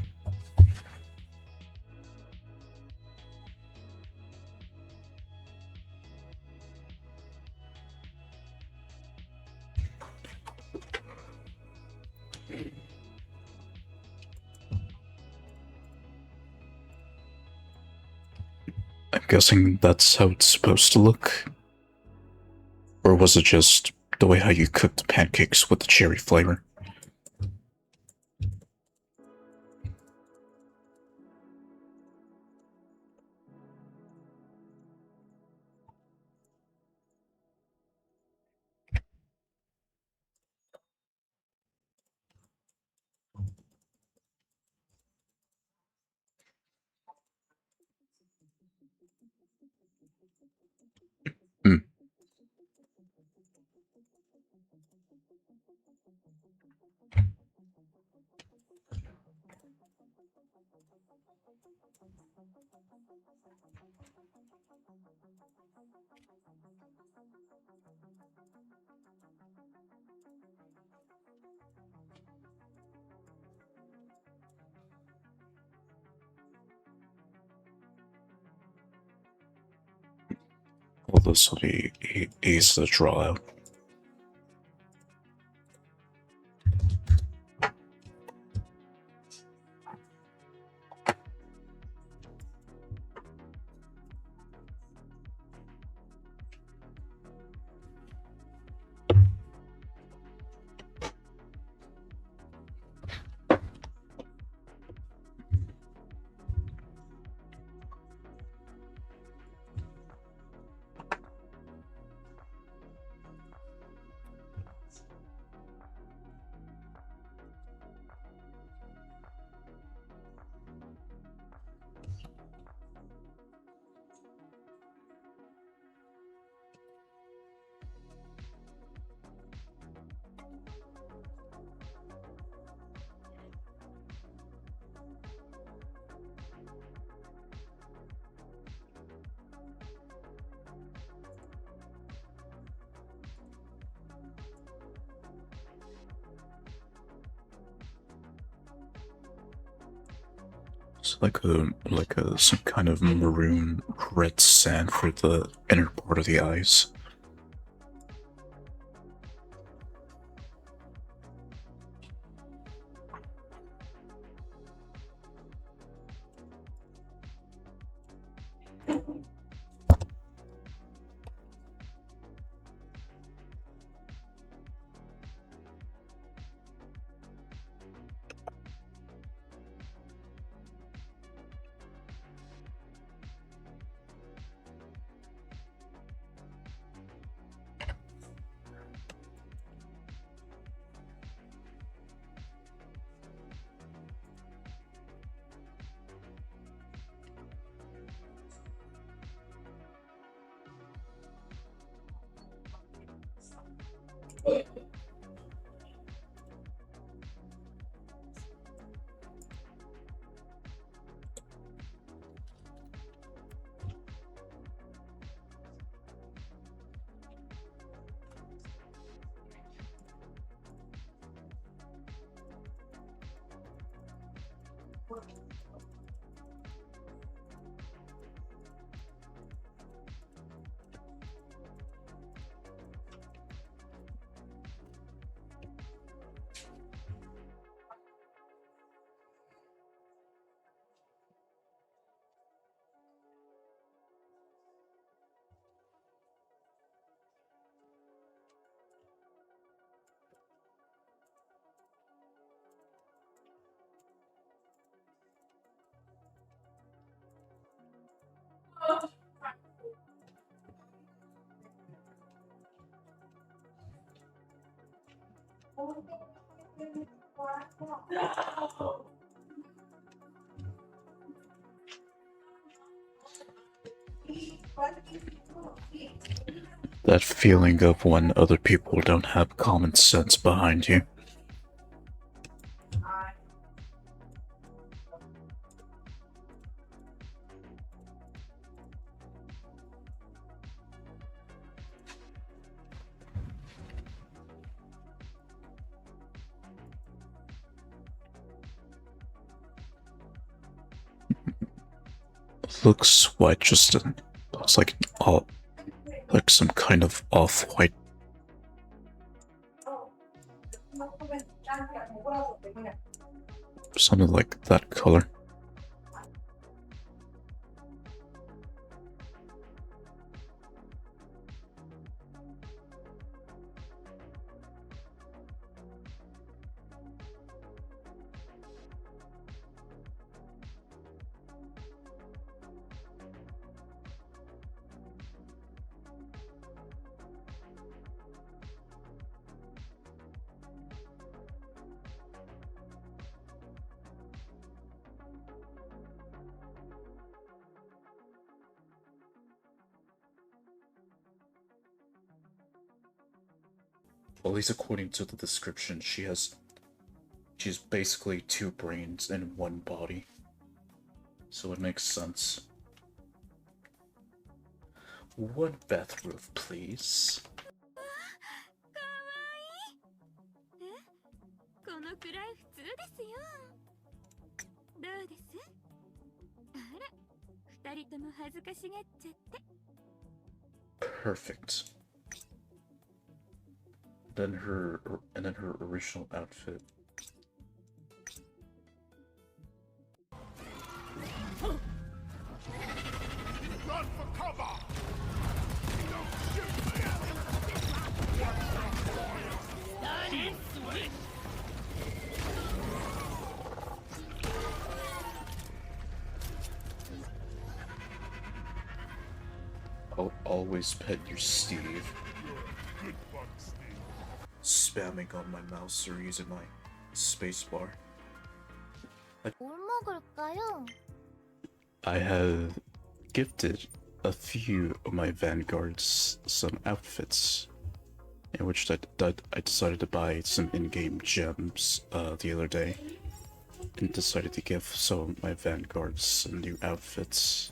I'm guessing that's how it's supposed to look. Or was it just the way how you cooked the pancakes with the cherry flavor? Hmm. this will be easy to draw out. It's like some kind of maroon red sand for the inner part of the eyes. That feeling of when other people don't have common sense behind you. Looks white, looks like like some kind of off-white. Something like that color. At least according to the description, she's basically two brains in one body. So it makes sense. One bathroom, please. このくらい普通ですよ。どうです？あら、二人とも恥ずかしがっちゃって。perfect. Then her original outfit. Run for cover! I'll always pet your Steve. Good buck, Steve. Spamming on my mouse or using my spacebar. 뭘 먹을까요? I have gifted a few of my vanguards some outfits, in which I decided to buy some in-game gems the other day, and decided to give some of my vanguards some new outfits.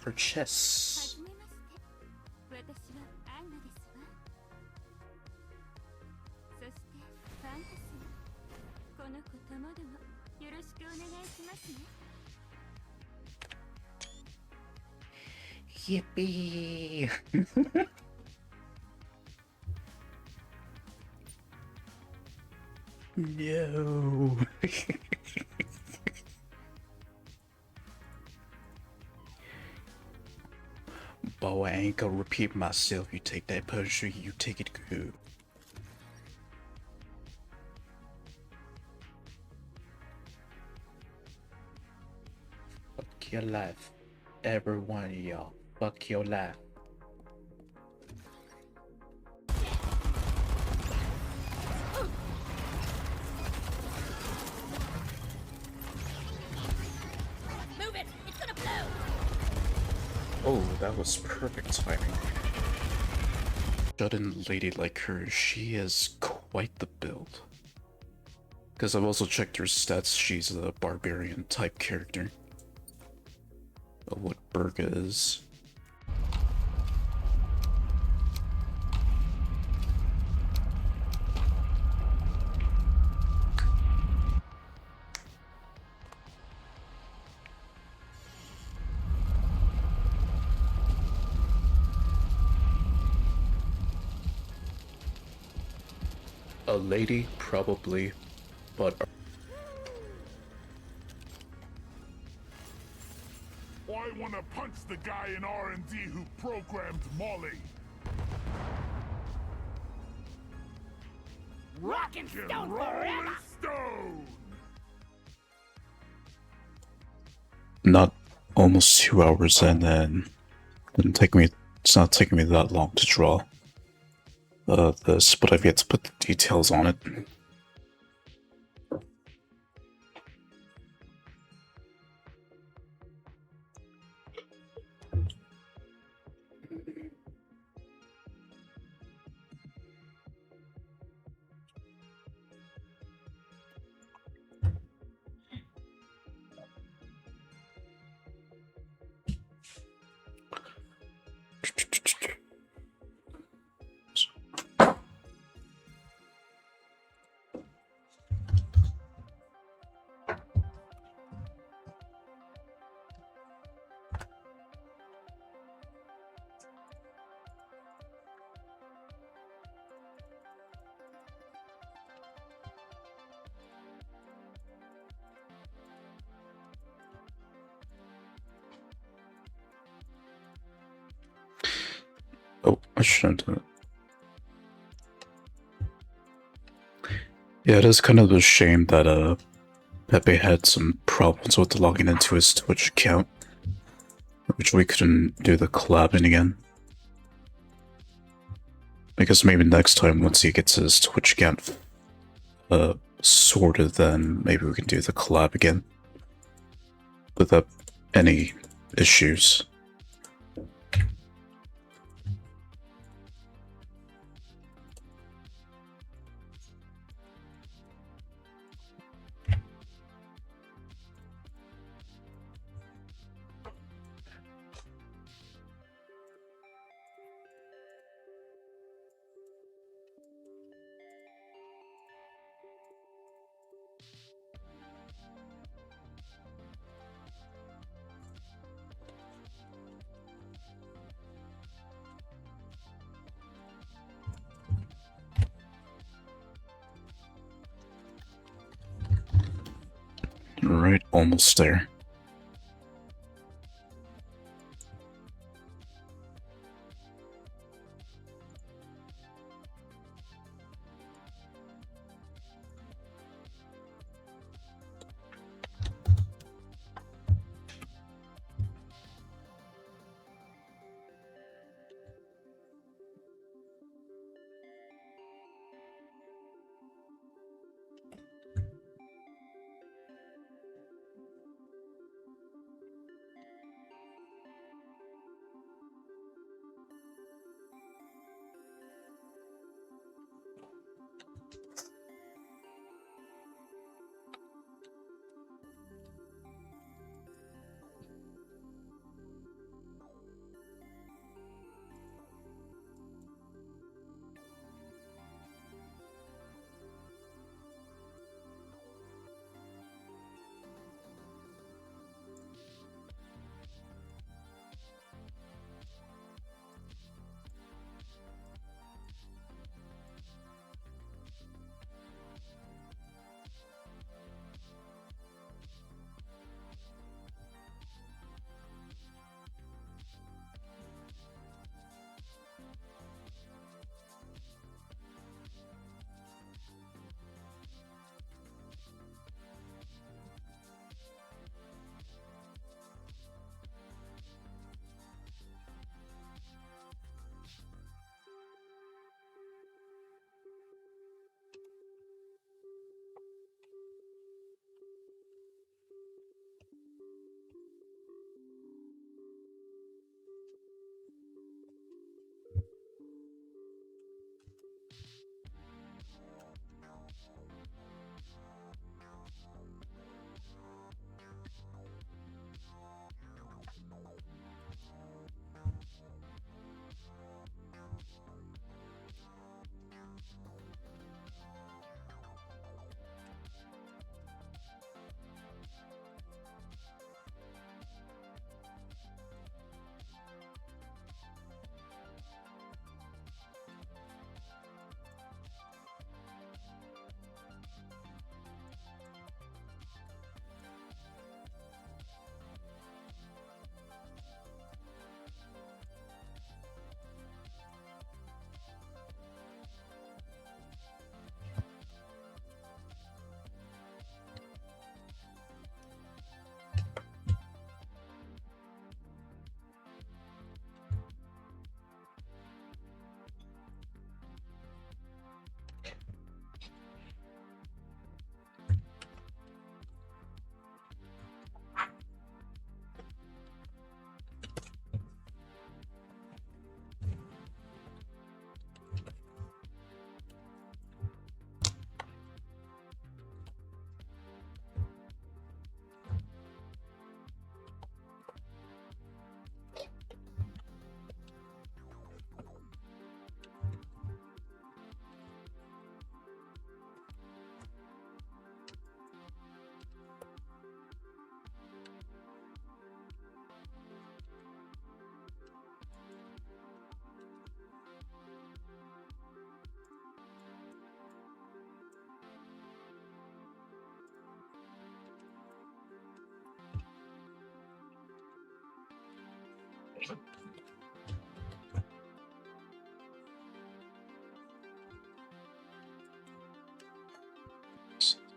Purchase. はじめまして。私はアンナですわ。そしてファンタスマ。この子ともどもよろしくお願いしますね。Yippee! No. Boy, I ain't gonna repeat myself. You take that puncher, you take it good. Fuck your life. Every one of y'all. Fuck your life. Move it! It's gonna blow! Oh, that was perfect timing. Shut-in lady like her, she has quite the build. Because I've also checked her stats, she's a barbarian type character. Of what Burga is. A lady, probably, but I wanna punch the guy in R&D who programmed Molly. Rock and stone Rolling forever! Stone! not almost 2 hours in, and it's not taking me that long to draw this, but I've yet to put the details on it. Oh, I shouldn't have done it. Yeah, it is kind of a shame that Pepe had some problems with logging into his Twitch account, which we couldn't do the collabing again. Because maybe next time, once he gets his Twitch account sorted, then maybe we can do the collab again without any issues. Alright, almost there.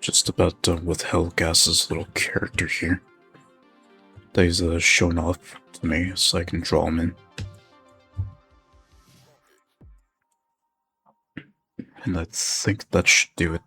Just about done with Hellgast's little character here. That he's shown off to me so I can draw him in. And I think that should do it.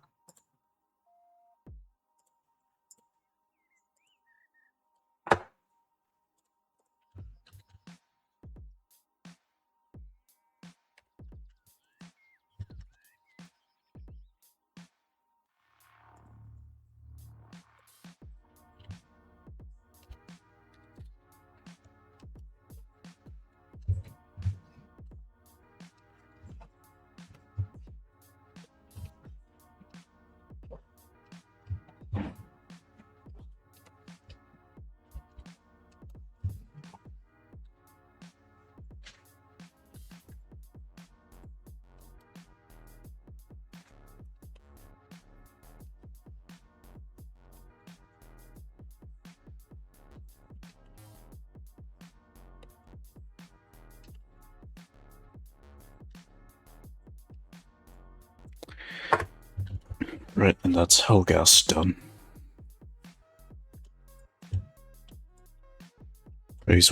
Right, and that's Hellgast done. He's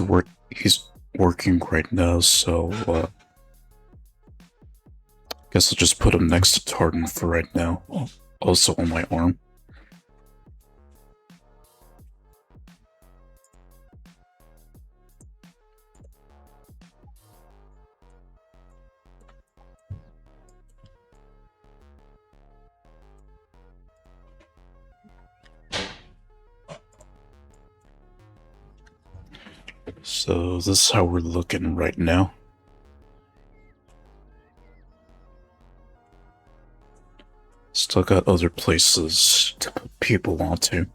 working right now, so guess I'll just put him next to Tarttan for right now. Also on my arm. So this is how we're looking right now. Still got other places to put people onto.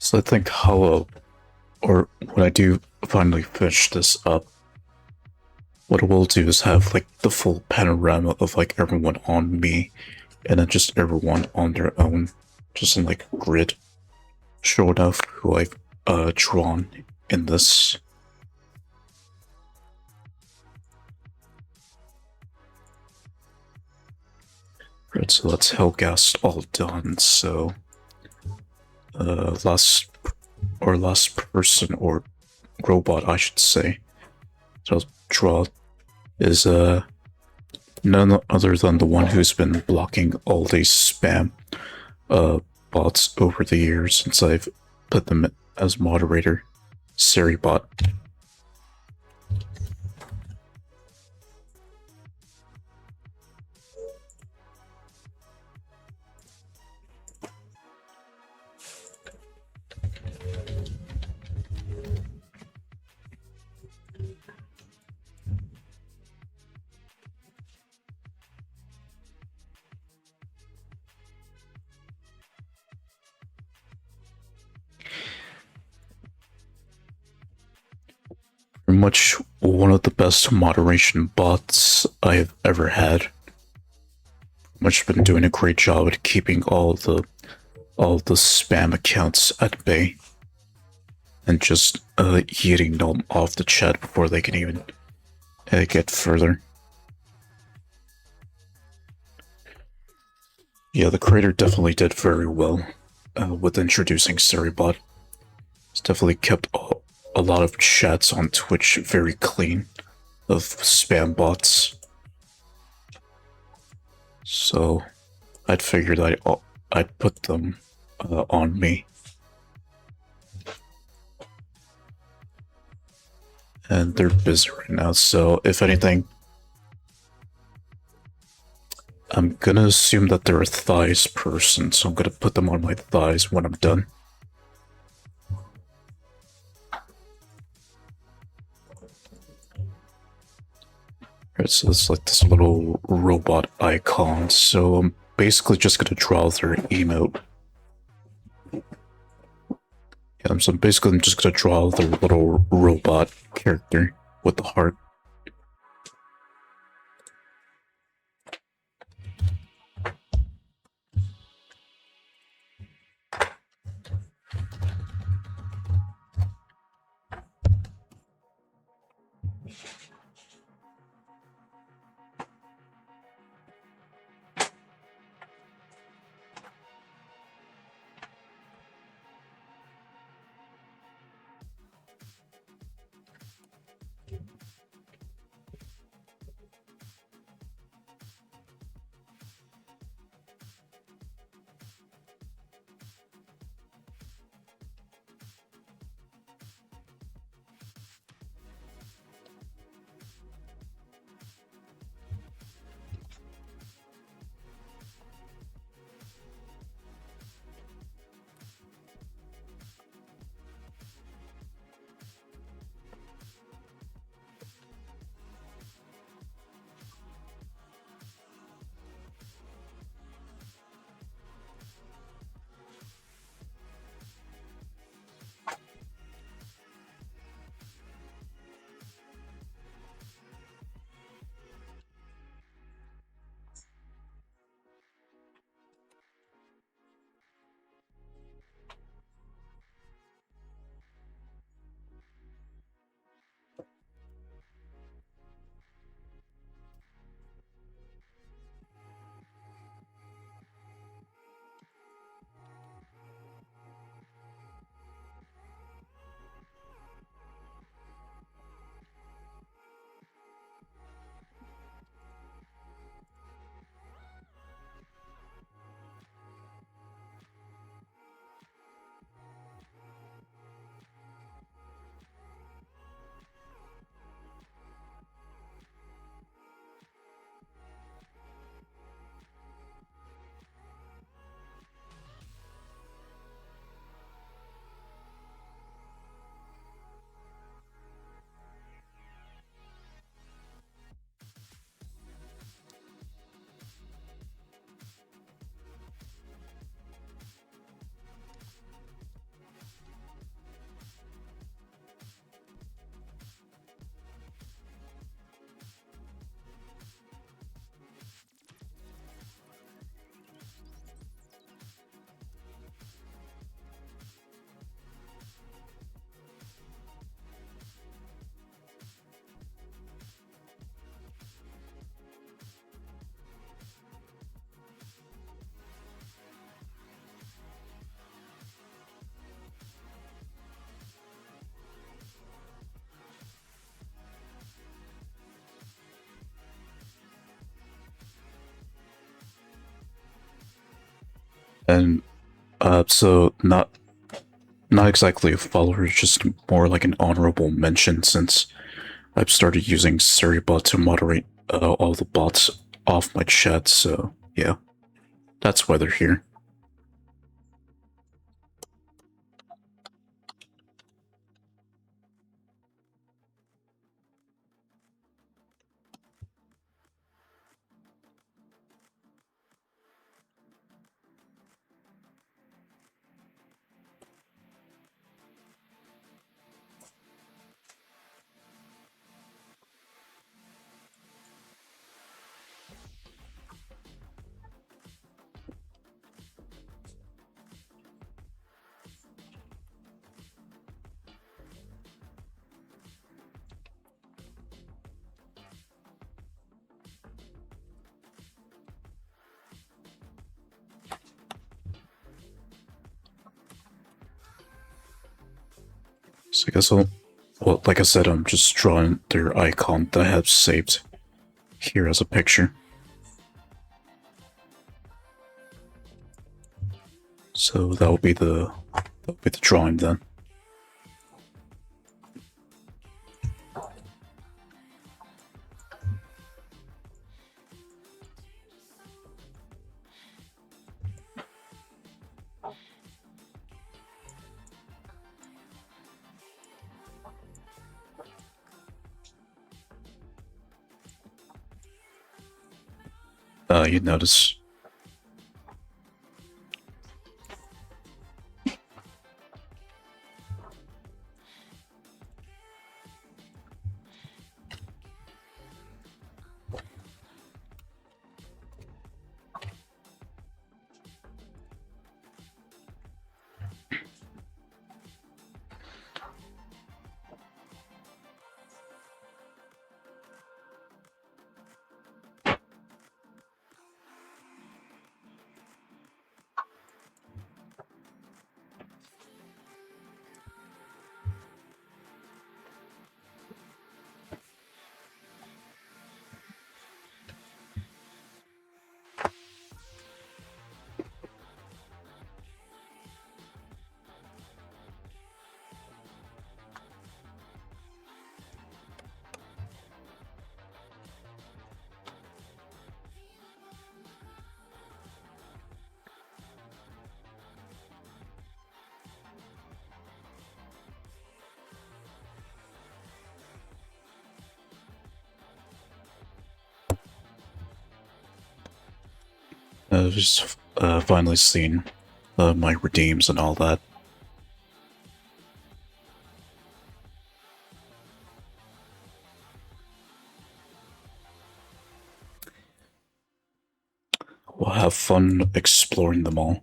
So I think or when I do finally finish this up, what we'll do is have like the full panorama of like everyone on me, and then just everyone on their own, just in like grid, showing off who I've drawn in this. Right, so that's Hellgast all done. So last person or robot, I should say, that I'll draw is none other than the one who's been blocking all these spam bots over the years since I've put them as moderator, Seribot. Pretty much one of the best moderation bots I have ever had. Much been doing a great job at keeping all the spam accounts at bay and just eating them off the chat before they can even get further. Yeah, the creator definitely did very well with introducing Seribot. It's definitely kept a lot of chats on Twitch very clean of spam bots. So I'd figured I'd put them on me. And they're busy right now, so if anything, I'm gonna assume that they're a thighs person, so I'm gonna put them on my thighs when I'm done. Right, so it's like this little robot icon, so I'm basically just gonna draw their emote. So basically I'm just gonna draw the little robot character with the heart. And so not exactly a follower, just more like an honorable mention since I've started using Seriebot to moderate all the bots off my chat, so yeah, that's why they're here. So I guess well, like I said, I'm just drawing their icon that I have saved here as a picture. So that'll be the drawing then. You notice. Just finally seen my redeems and all that. We'll have fun exploring them all.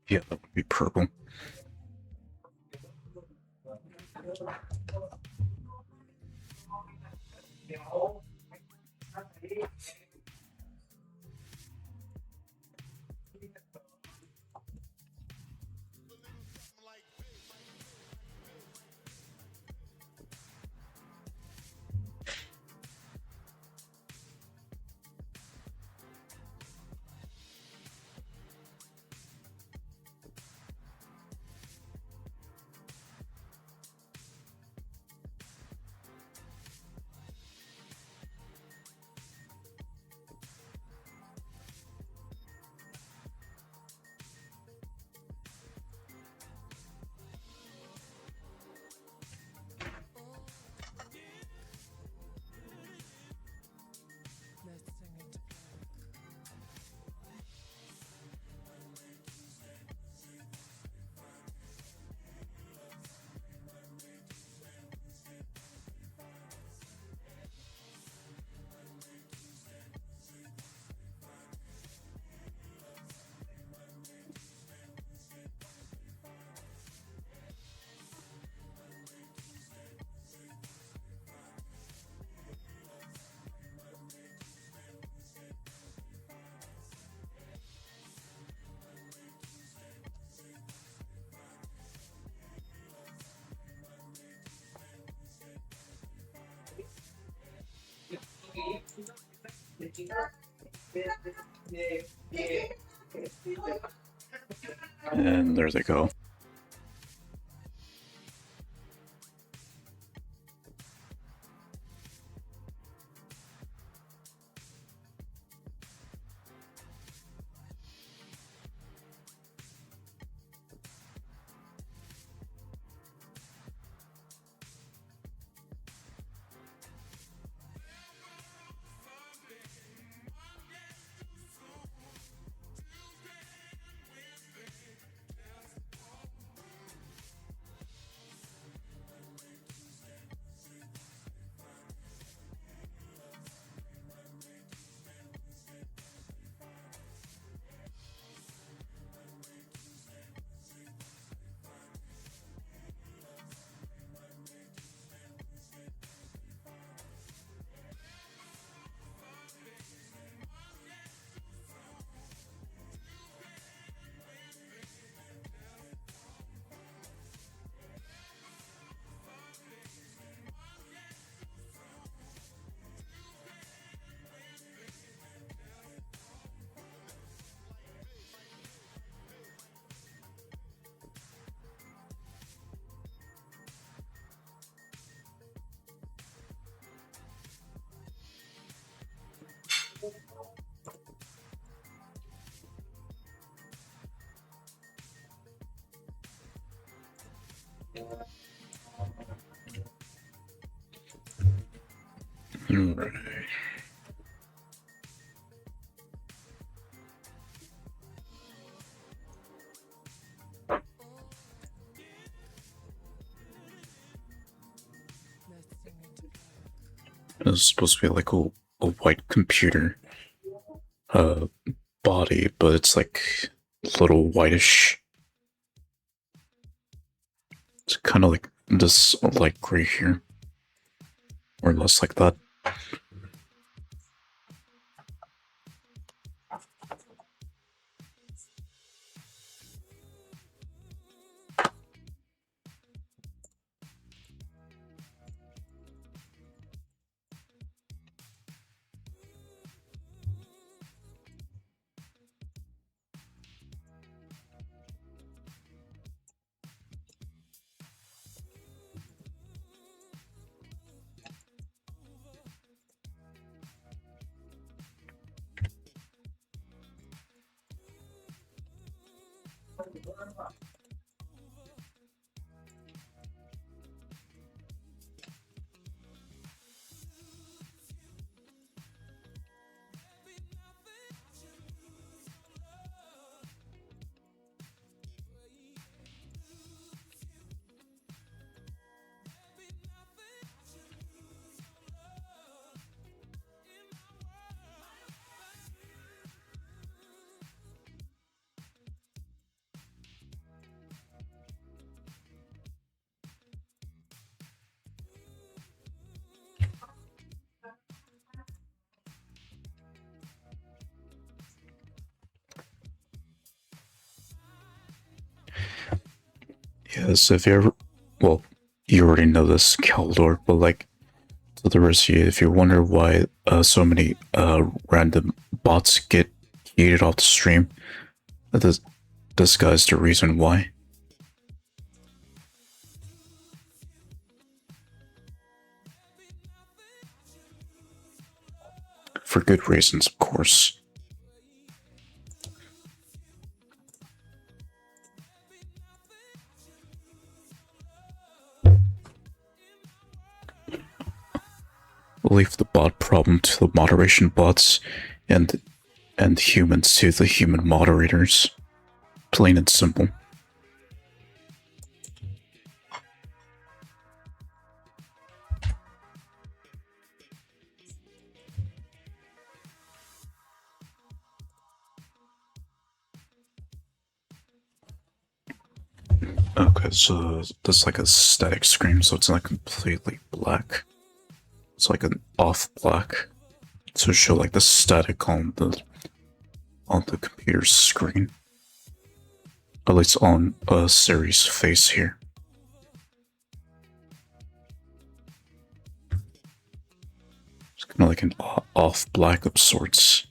Yeah, that would be purple. And there they go. Alright. It's supposed to be like a white computer body, but it's like a little whitish. It's kind of like this light gray here, or less like that. Yeah, so if you ever, well, you already know this, Caldor, but like, to the rest of you, if you wonder why so many random bots get yeeted off the stream, this guy's the reason why. For good reasons, of course. We'll leave the bot problem to the moderation bots and humans to the human moderators. Plain and simple. Okay, so there's like a static screen, so it's not completely black. It's like an off black to show like the static on the computer's screen. At least on Siri's face here. Just Like an off black of sorts.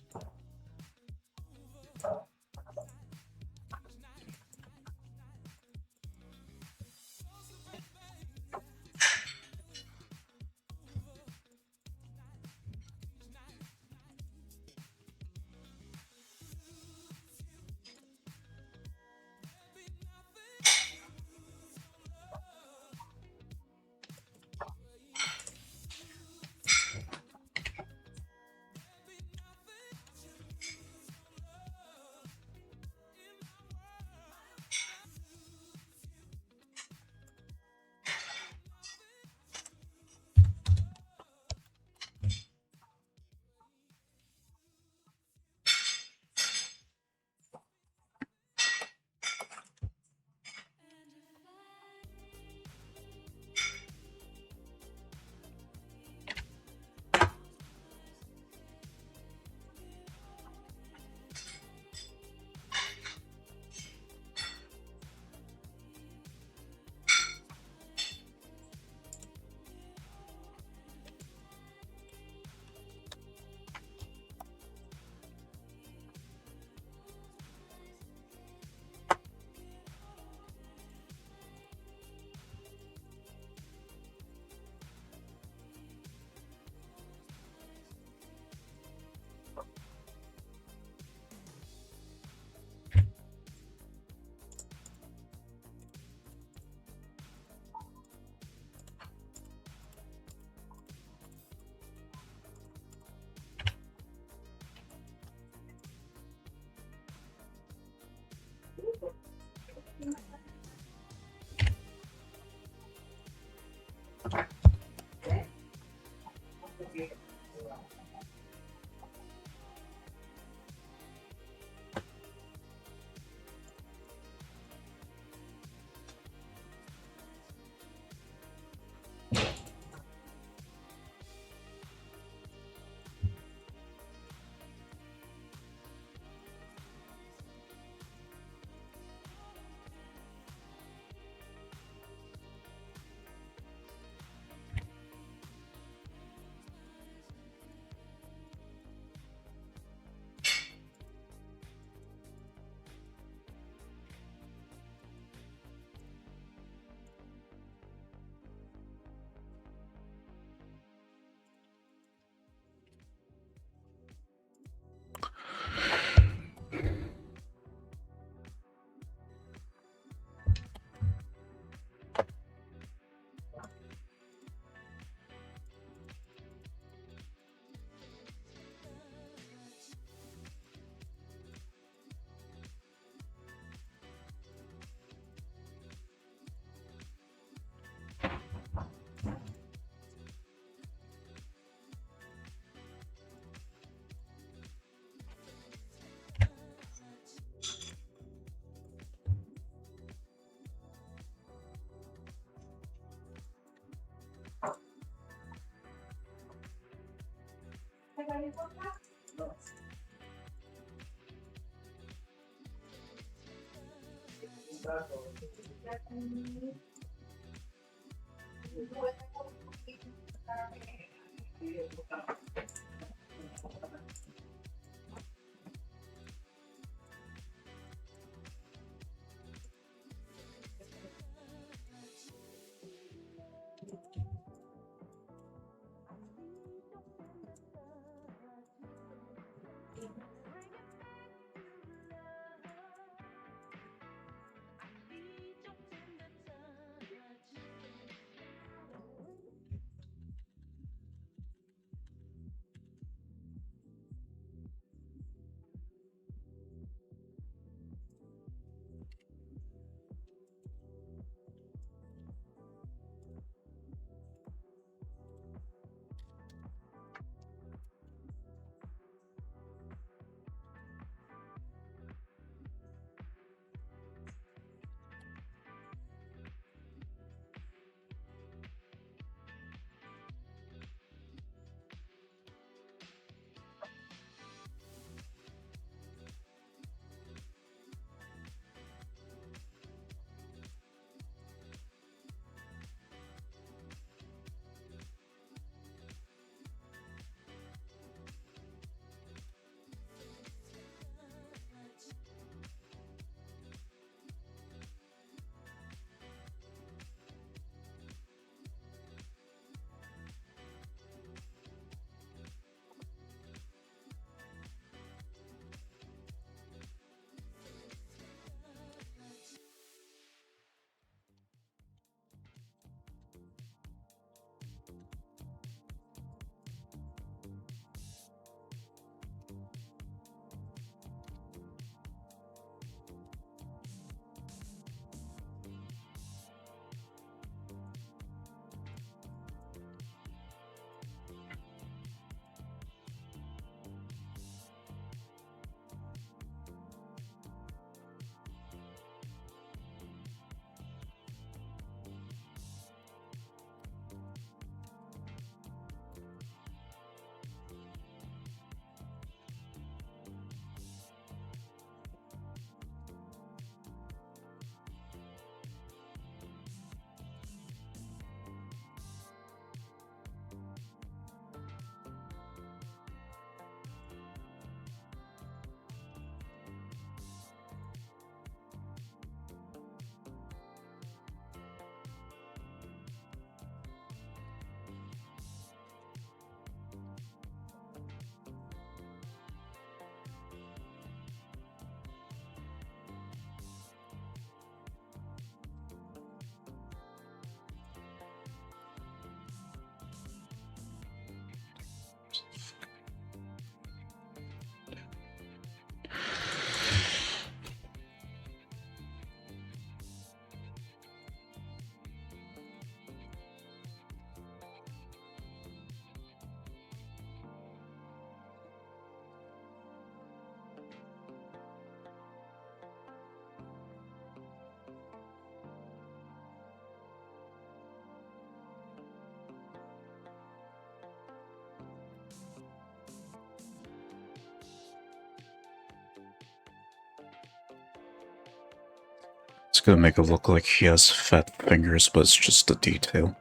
gonna make it look like he has fat fingers, but it's just the detail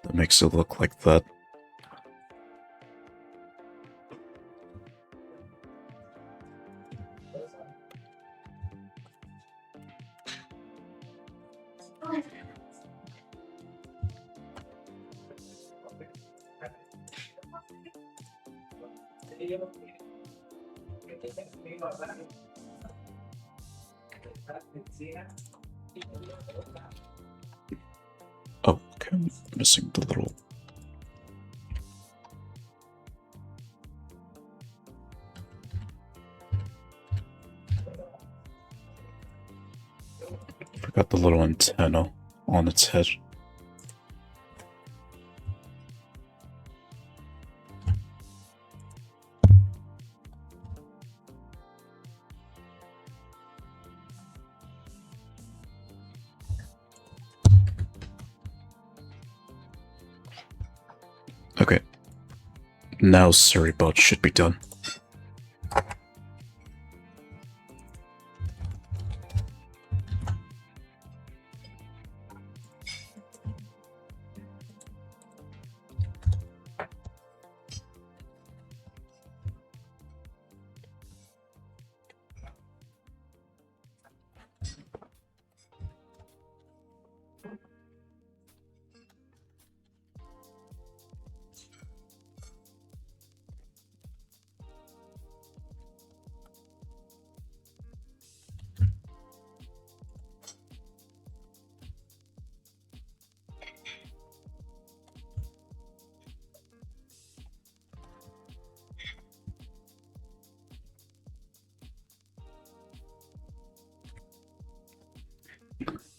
that makes it look like that. Oh, okay, I'm missing the little... Forgot the little antenna on its head. Okay. Now Surrybot should be done.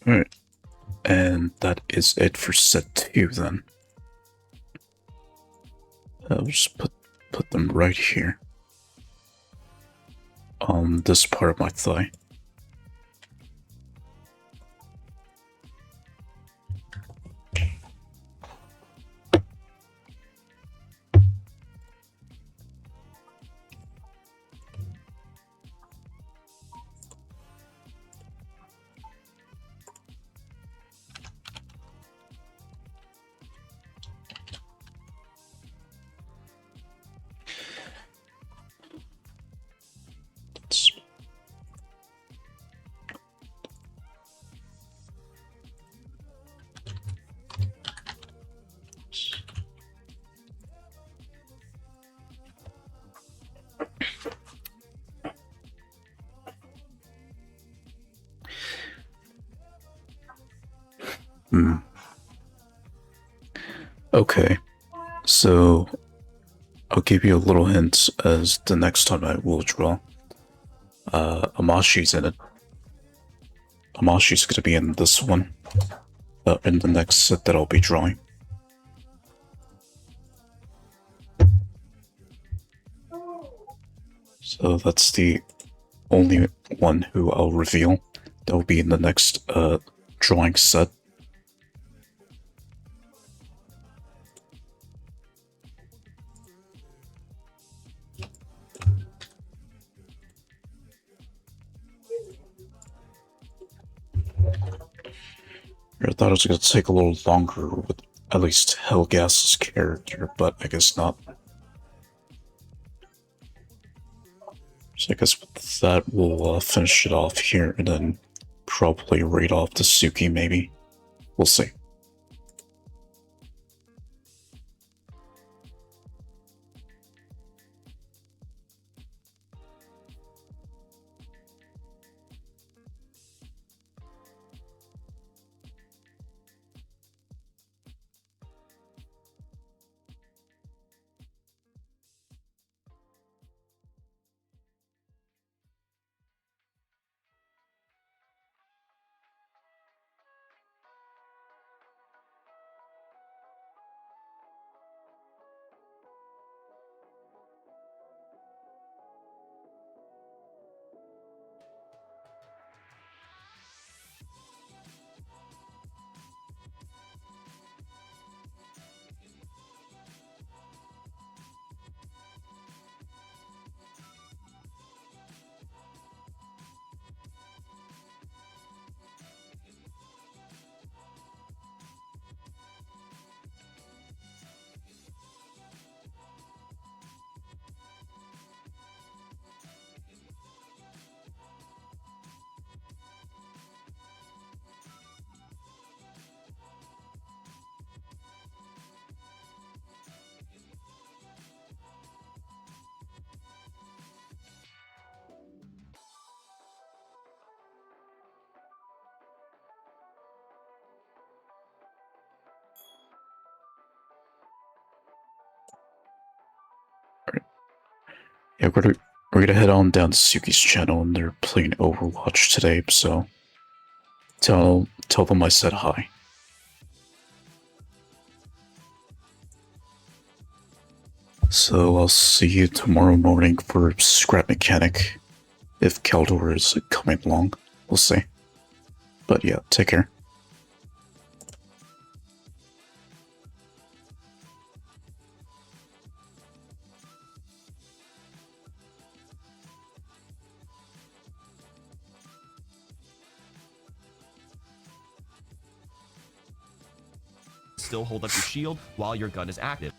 Alright. And that is it for set 2 then. I'll just put them right here. On this part of my thigh. Okay, so I'll give you a little hint as the next time I will draw. Amashi's in it. Amashi's gonna be in this one. In the next set that I'll be drawing. So that's the only one who I'll reveal. That will be in the next drawing set. I thought it was going to take a little longer with at least Hellgast's character, but I guess not. So I guess with that, we'll finish it off here and then probably raid off to Suki, maybe. We'll see. Yeah, we're gonna head on down to Suki's channel, and they're playing Overwatch today, so tell them I said hi. So I'll see you tomorrow morning for Scrap Mechanic. If Keldor is coming along, we'll see. But yeah, take care. Still hold up your shield while your gun is active.